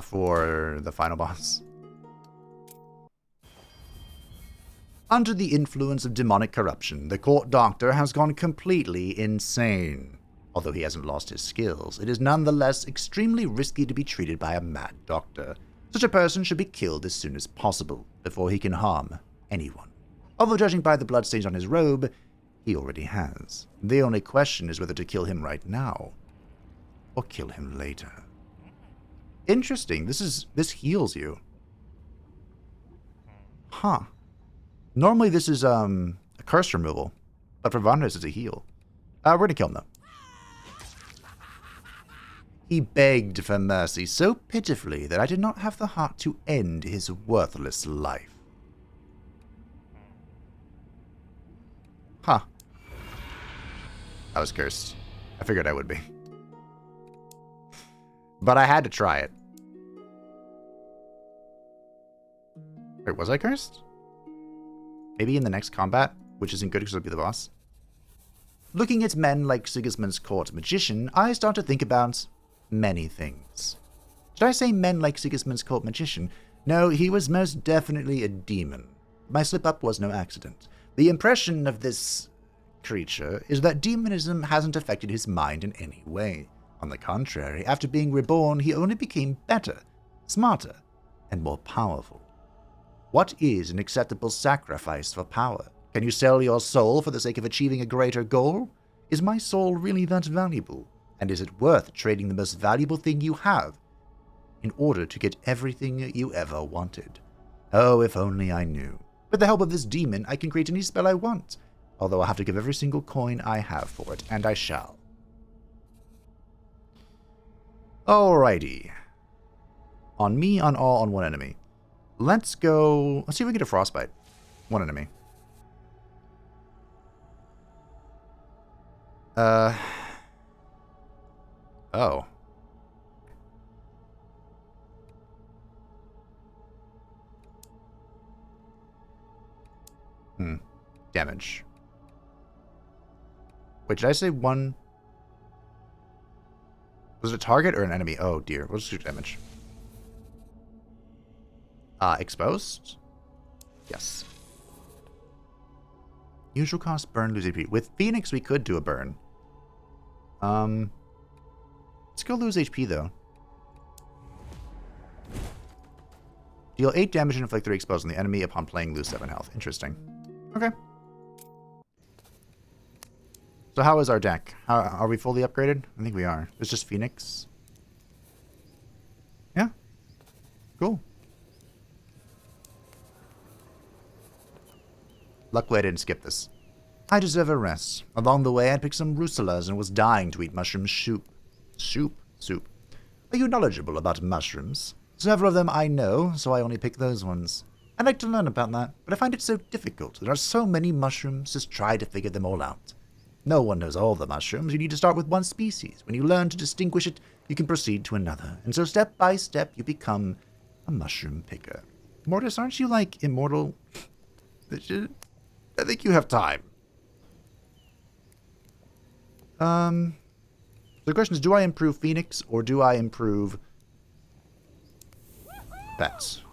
For the final boss. Under the influence of demonic corruption, the court doctor has gone completely insane. Although he hasn't lost his skills, it is nonetheless extremely risky to be treated by a mad doctor. Such a person should be killed as soon as possible, before he can harm anyone. Although judging by the bloodstains on his robe, he already has. The only question is whether to kill him right now, or kill him later. Interesting, this heals you. Huh. Normally this is a curse removal, but for Vandas it's a heal. We're gonna kill him though. He begged for mercy so pitifully that I did not have the heart to end his worthless life. Huh. I was cursed. I figured I would be. But I had to try it. Wait, was I cursed? Maybe in the next combat, which isn't good because I'll be the boss. Looking at men like Sigismund's court magician, I start to think about many things. Should I say men like Sigismund's court magician? No, he was most definitely a demon. My slip-up was no accident. The impression of this creature is that demonism hasn't affected his mind in any way. On the contrary, after being reborn, he only became better, smarter, and more powerful. What is an acceptable sacrifice for power? Can you sell your soul for the sake of achieving a greater goal? Is my soul really that valuable? And is it worth trading the most valuable thing you have in order to get everything you ever wanted? Oh, if only I knew. With the help of this demon, I can create any spell I want, although I'll have to give every single coin I have for it, and I shall. Alrighty. On me, on all, on one enemy. Let's go... Let's see if we can get a frostbite. One enemy. Oh. Damage. Wait, did I say one? Was it a target or an enemy? Oh dear. We'll just do damage. Exposed? Yes. Usual cost, burn, lose HP. With Phoenix, we could do a burn. Let's go lose HP, though. Deal 8 damage and inflict 3 exposed on the enemy upon playing, lose 7 health. Interesting. Okay. So how is our deck? Are we fully upgraded? I think we are. It's just Phoenix. Yeah. Cool. Luckily I didn't skip this. I deserve a rest. Along the way I picked some russulas and was dying to eat mushroom soup. Soup. Are you knowledgeable about mushrooms? Several of them I know, so I only pick those ones. I'd like to learn about that, but I find it so difficult. There are so many mushrooms, just try to figure them all out. No one knows all the mushrooms. You need to start with one species. When you learn to distinguish it, you can proceed to another. And so step by step, you become a mushroom picker. Mortis, aren't you, like, immortal? I think you have time. So the question is, do I improve Phoenix or do I improve pets?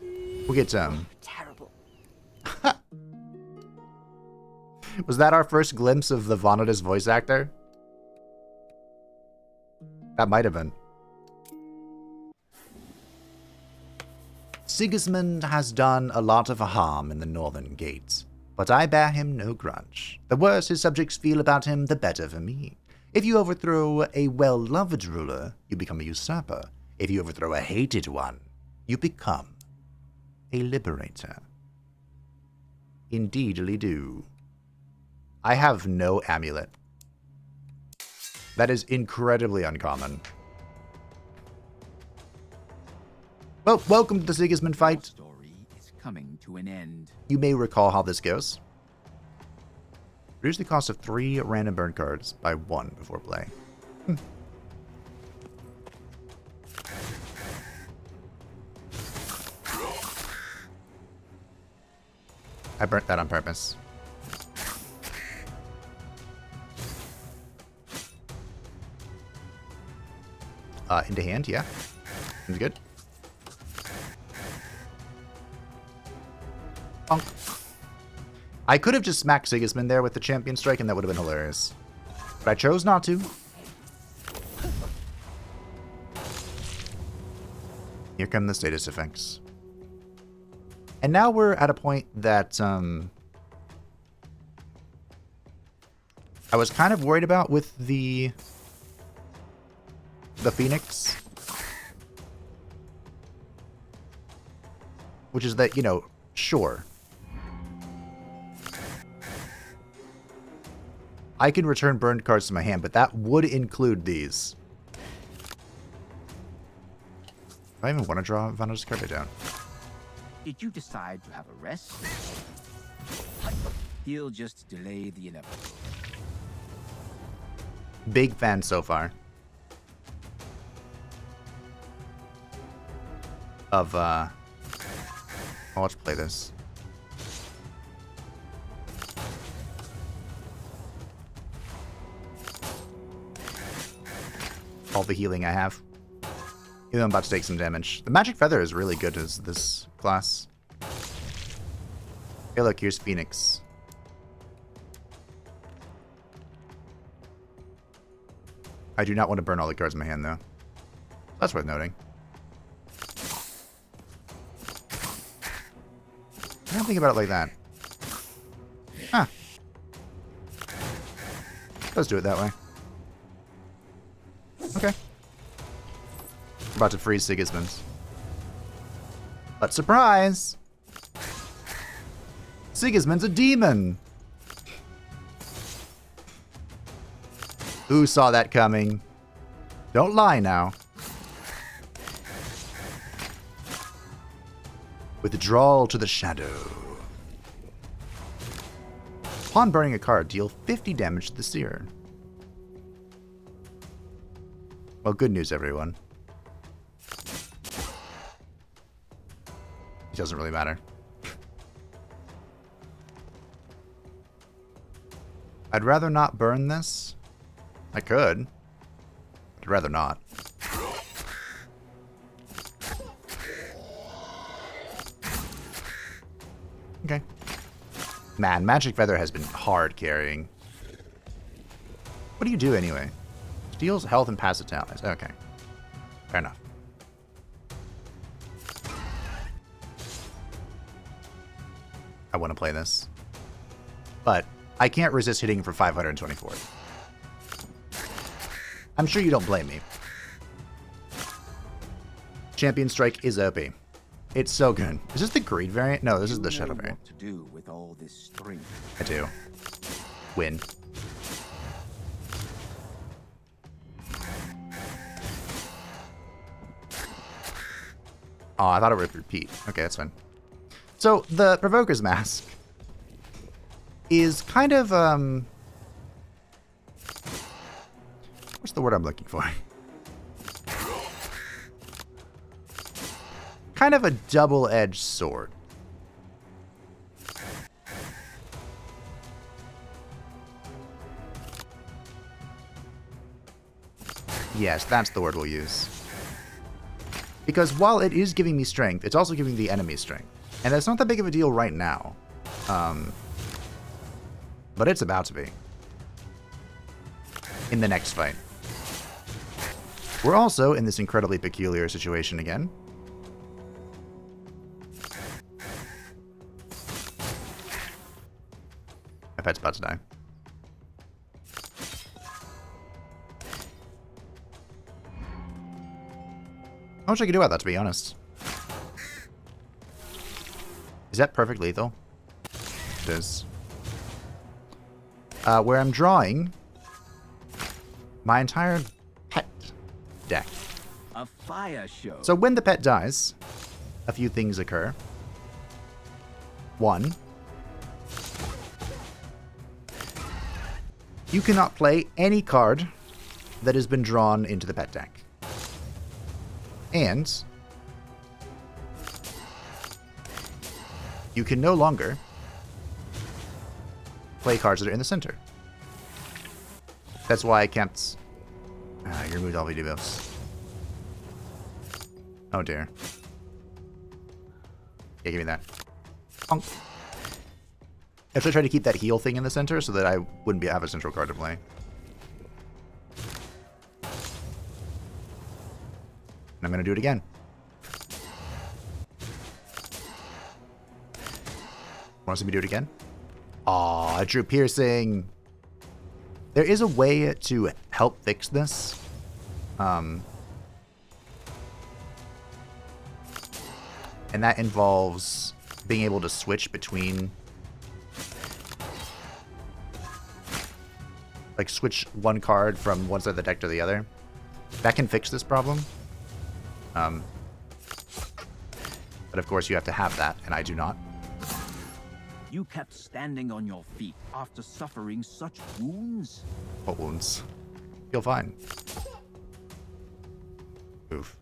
We'll get Terrible. Was that our first glimpse of the Vanitas voice actor? That might have been. Sigismund has done a lot of harm in the Northern Gates, but I bear him no grudge. The worse his subjects feel about him, the better for me. If you overthrow a well-loved ruler, you become a usurper. If you overthrow a hated one, you become a liberator. Indeedly do. I have no amulet. That is incredibly uncommon. Well, welcome to the Sigismund fight. Your story is coming to an end. You may recall how this goes. Reduce the cost of 3 random burn cards by 1 before play. I burnt that on purpose. Into hand, yeah. Seems good. Bonk. I could have just smacked Sigismund there with the champion strike and that would have been hilarious. But I chose not to. Here come the status effects. And now we're at a point that I was kind of worried about with the Phoenix. Which is that, you know, sure. I can return burned cards to my hand, but that would include these. Do I even want to draw Vanitas card? I don't. Did you decide to have a rest? He'll just delay the inevitable. Big fan so far. Of, oh, let's play this. All the healing I have. Even though I'm about to take some damage. The Magic Feather is really good as this class. Hey, look, here's Phoenix. I do not want to burn all the cards in my hand, though. That's worth noting. I don't think about it like that. Huh. Let's do it that way. Okay. I'm about to freeze Sigismund. But surprise! Sigismund's a demon! Who saw that coming? Don't lie now. Withdrawal to the shadow. Upon burning a card, deal 50 damage to the seer. Well, good news, everyone. It doesn't really matter. I'd rather not burn this. I could. I'd rather not. Okay. Man, Magic Feather has been hard carrying. What do you do anyway? Steals health and passive talents. Okay. Fair enough. I want to play this. But I can't resist hitting for 524. I'm sure you don't blame me. Champion Strike is OP. It's so good. Is this the Greed variant? No, this is the Shadow variant. What to do with all this strength? I do. Win. Oh, I thought it would repeat. Okay, that's fine. So, the Provoker's Mask is kind of, what's the word I'm looking for? kind of a double-edged sword. Yes, that's the word we'll use. Because while it is giving me strength, it's also giving the enemy strength. And that's not that big of a deal right now. But it's about to be. In the next fight. We're also in this incredibly peculiar situation again. My pet's about to die. How much I can do about that, to be honest. Is that perfect lethal? It is. Where I'm drawing my entire pet deck. A fire show. So when the pet dies, a few things occur. One, you cannot play any card that has been drawn into the pet deck. And you can no longer play cards that are in the center. That's why I kept... you removed all the debuffs. Oh dear. Yeah, give me that. Honk. I actually tried to keep that heal thing in the center so that I wouldn't have a central card to play. And I'm going to do it again. Want to see me do it again? Aw, I drew piercing. There is a way to help fix this. And that involves being able to switch between... like, switch one card from one side of the deck to the other. That can fix this problem. But of course you have to have that, and I do not. You kept standing on your feet after suffering such wounds? What wounds? Feel fine. Oof.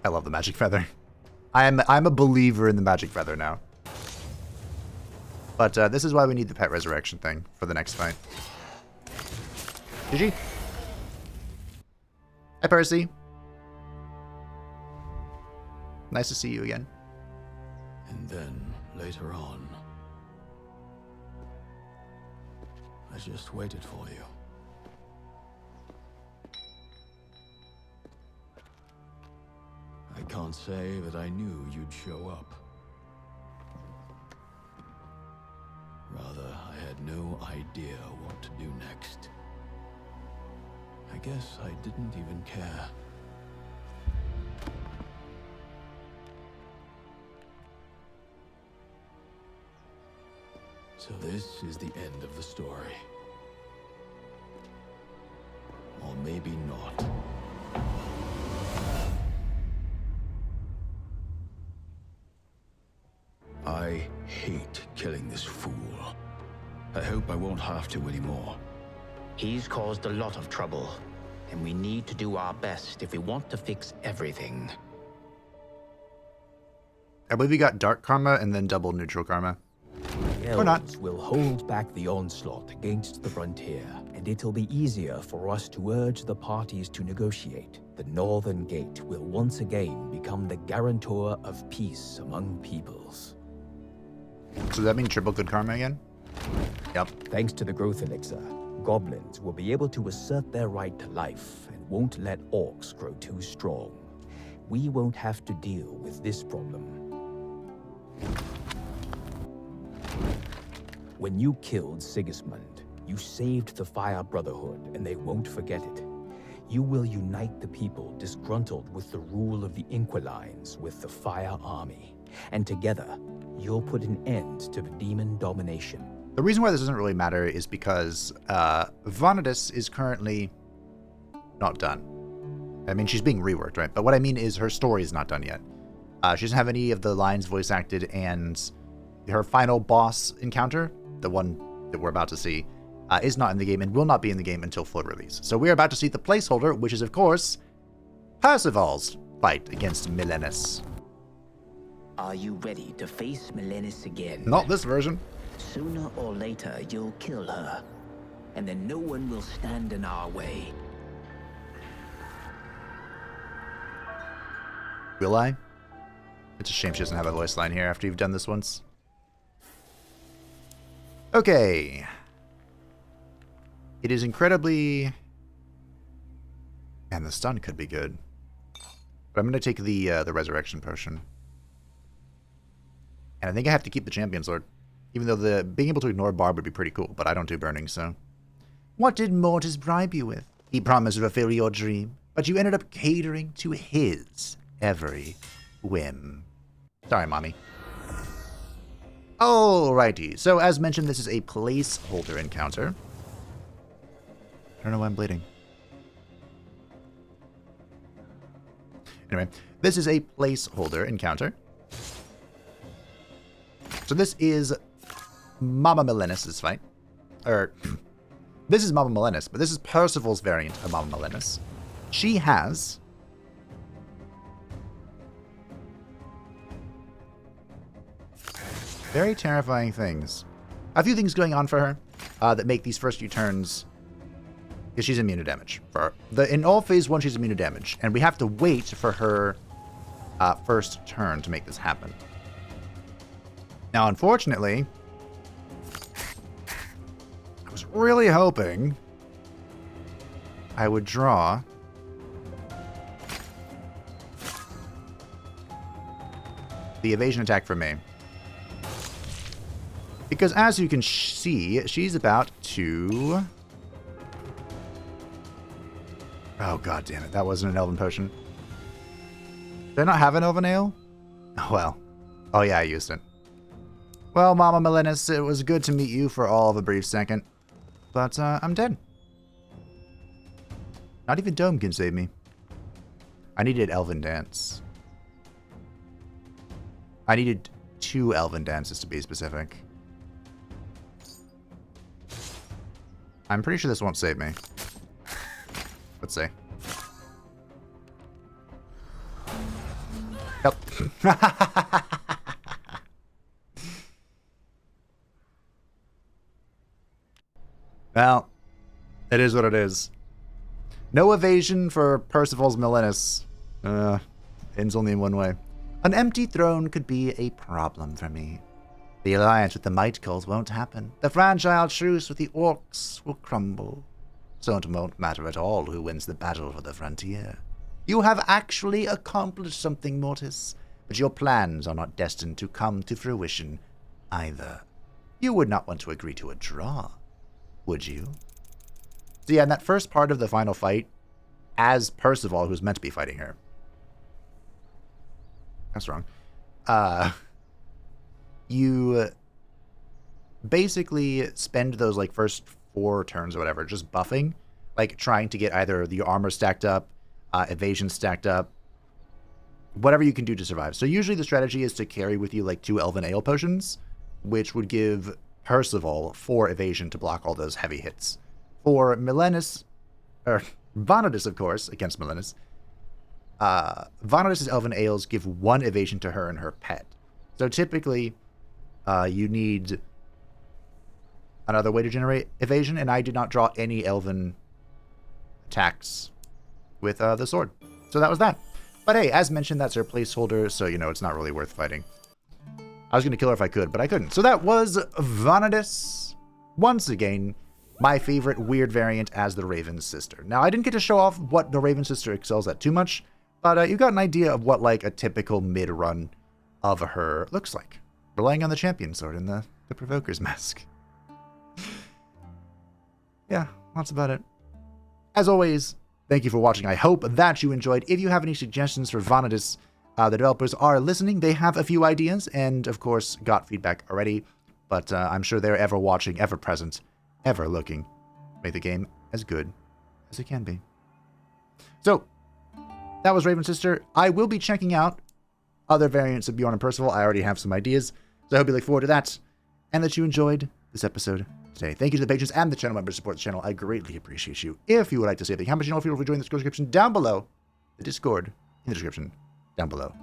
I love the magic feather. I'm a believer in the magic feather now. But this is why we need the pet resurrection thing for the next fight. GG. Hi, Percy. Nice to see you again. And then, later on, I just waited for you. I can't say that I knew you'd show up. Rather, I had no idea what to do next. I guess I didn't even care. So this is the end of the story. Or maybe not. I hate killing this fool. I hope I won't have to anymore. He's caused a lot of trouble, and we need to do our best if we want to fix everything. I believe we got dark karma and then double neutral karma. Or not. Wields will hold back the onslaught against the frontier, and it'll be easier for us to urge the parties to negotiate. The Northern Gate will once again become the guarantor of peace among peoples. So does that mean triple good karma again? Yep. Thanks to the growth elixir, goblins will be able to assert their right to life and won't let orcs grow too strong. We won't have to deal with this problem. When you killed Sigismund, you saved the Fire Brotherhood, and they won't forget it. You will unite the people disgruntled with the rule of the Inquilines with the Fire Army, and together, you'll put an end to the demon domination. The reason why this doesn't really matter is because Vanadis is currently not done. I mean, she's being reworked, right? But what I mean is her story is not done yet. She doesn't have any of the lines voice acted, and her final boss encounter, the one that we're about to see, is not in the game and will not be in the game until full release. So we're about to see the placeholder, which is, of course, Persival's fight against Milenis. Are you ready to face Milenis again? Not this version. Sooner or later, you'll kill her, and then no one will stand in our way. Will I? It's a shame she doesn't have a voice line here after you've done this once. Okay. It is incredibly... Man, the stun could be good. But I'm going to take the resurrection potion. And I think I have to keep the Champion Sword. Even though being able to ignore Barb would be pretty cool, but I don't do burning, so... What did Mortis bribe you with? He promised to fulfill your dream, but you ended up catering to his every whim. Sorry, Mommy. Alrighty, so as mentioned, this is a placeholder encounter. I don't know why I'm bleeding. Anyway, this is a placeholder encounter. So this is Mama Milenis' fight. This is Mama Milenis, but this is Persival's variant of Mama Milenis. She has... very terrifying things. A few things going on for her that make these first few turns... because she's immune to damage. In all phase 1, she's immune to damage, and we have to wait for her first turn to make this happen. Now, unfortunately, I was really hoping I would draw the evasion attack for me. Because as you can see, she's about to... Oh, god damn it. That wasn't an Elven Potion. Did I not have an Elven Ale? Oh, well. Oh, yeah, I used it. Well, Mama Milenis, it was good to meet you for all of a brief second. But, I'm dead. Not even Dome can save me. I needed Elven Dance. I needed 2 Elven Dances to be specific. I'm pretty sure this won't save me. Let's see. Nope. Well, it is what it is. No evasion for Persival's Milenis. Ends only in one way. An empty throne could be a problem for me. The alliance with the Might Culls won't happen. The fragile truce with the Orcs will crumble. So it won't matter at all who wins the battle for the frontier. You have actually accomplished something, Mortis, but your plans are not destined to come to fruition either. You would not want to agree to a draw, would you? So yeah, in that first part of the final fight, as Persival, who's meant to be fighting her. That's wrong. You basically spend those like first 4 turns or whatever just buffing, like trying to get either the armor stacked up, evasion stacked up, whatever you can do to survive. So usually the strategy is to carry with you like 2 Elven Ale potions, which would give Persival 4 evasion to block all those heavy hits. For Milenis, or Vanadis, of course, against Milenis, Vanadis' Elven Ales give 1 evasion to her and her pet. So typically, you need another way to generate evasion, and I did not draw any Elven attacks with the sword. So that was that. But hey, as mentioned, that's her placeholder, so, you know, it's not really worth fighting. I was going to kill her if I could, but I couldn't. So that was Vanadis. Once again, my favorite weird variant as the Raven Sister. Now, I didn't get to show off what the Raven Sister excels at too much, but you got an idea of what, like, a typical mid-run of her looks like. Relying on the Champion Sword and the Provoker's Mask. Yeah, that's about it. As always, thank you for watching. I hope that you enjoyed. If you have any suggestions for Vanadis, the developers are listening. They have a few ideas and, of course, got feedback already. But I'm sure they're ever watching, ever present, ever looking. Make the game as good as it can be. So, that was Raven Sister. I will be checking out other variants of Bjorn and Percival. I already have some ideas. So I hope you look forward to that. And that you enjoyed this episode today. Thank you to the patrons and the channel members who support the channel. I greatly appreciate you. If you would like to say anything, how much you know, feel free to join the Discord description down below. The Discord in the description down below.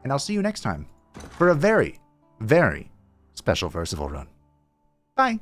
And I'll see you next time for a very, very special Persival run. Bye.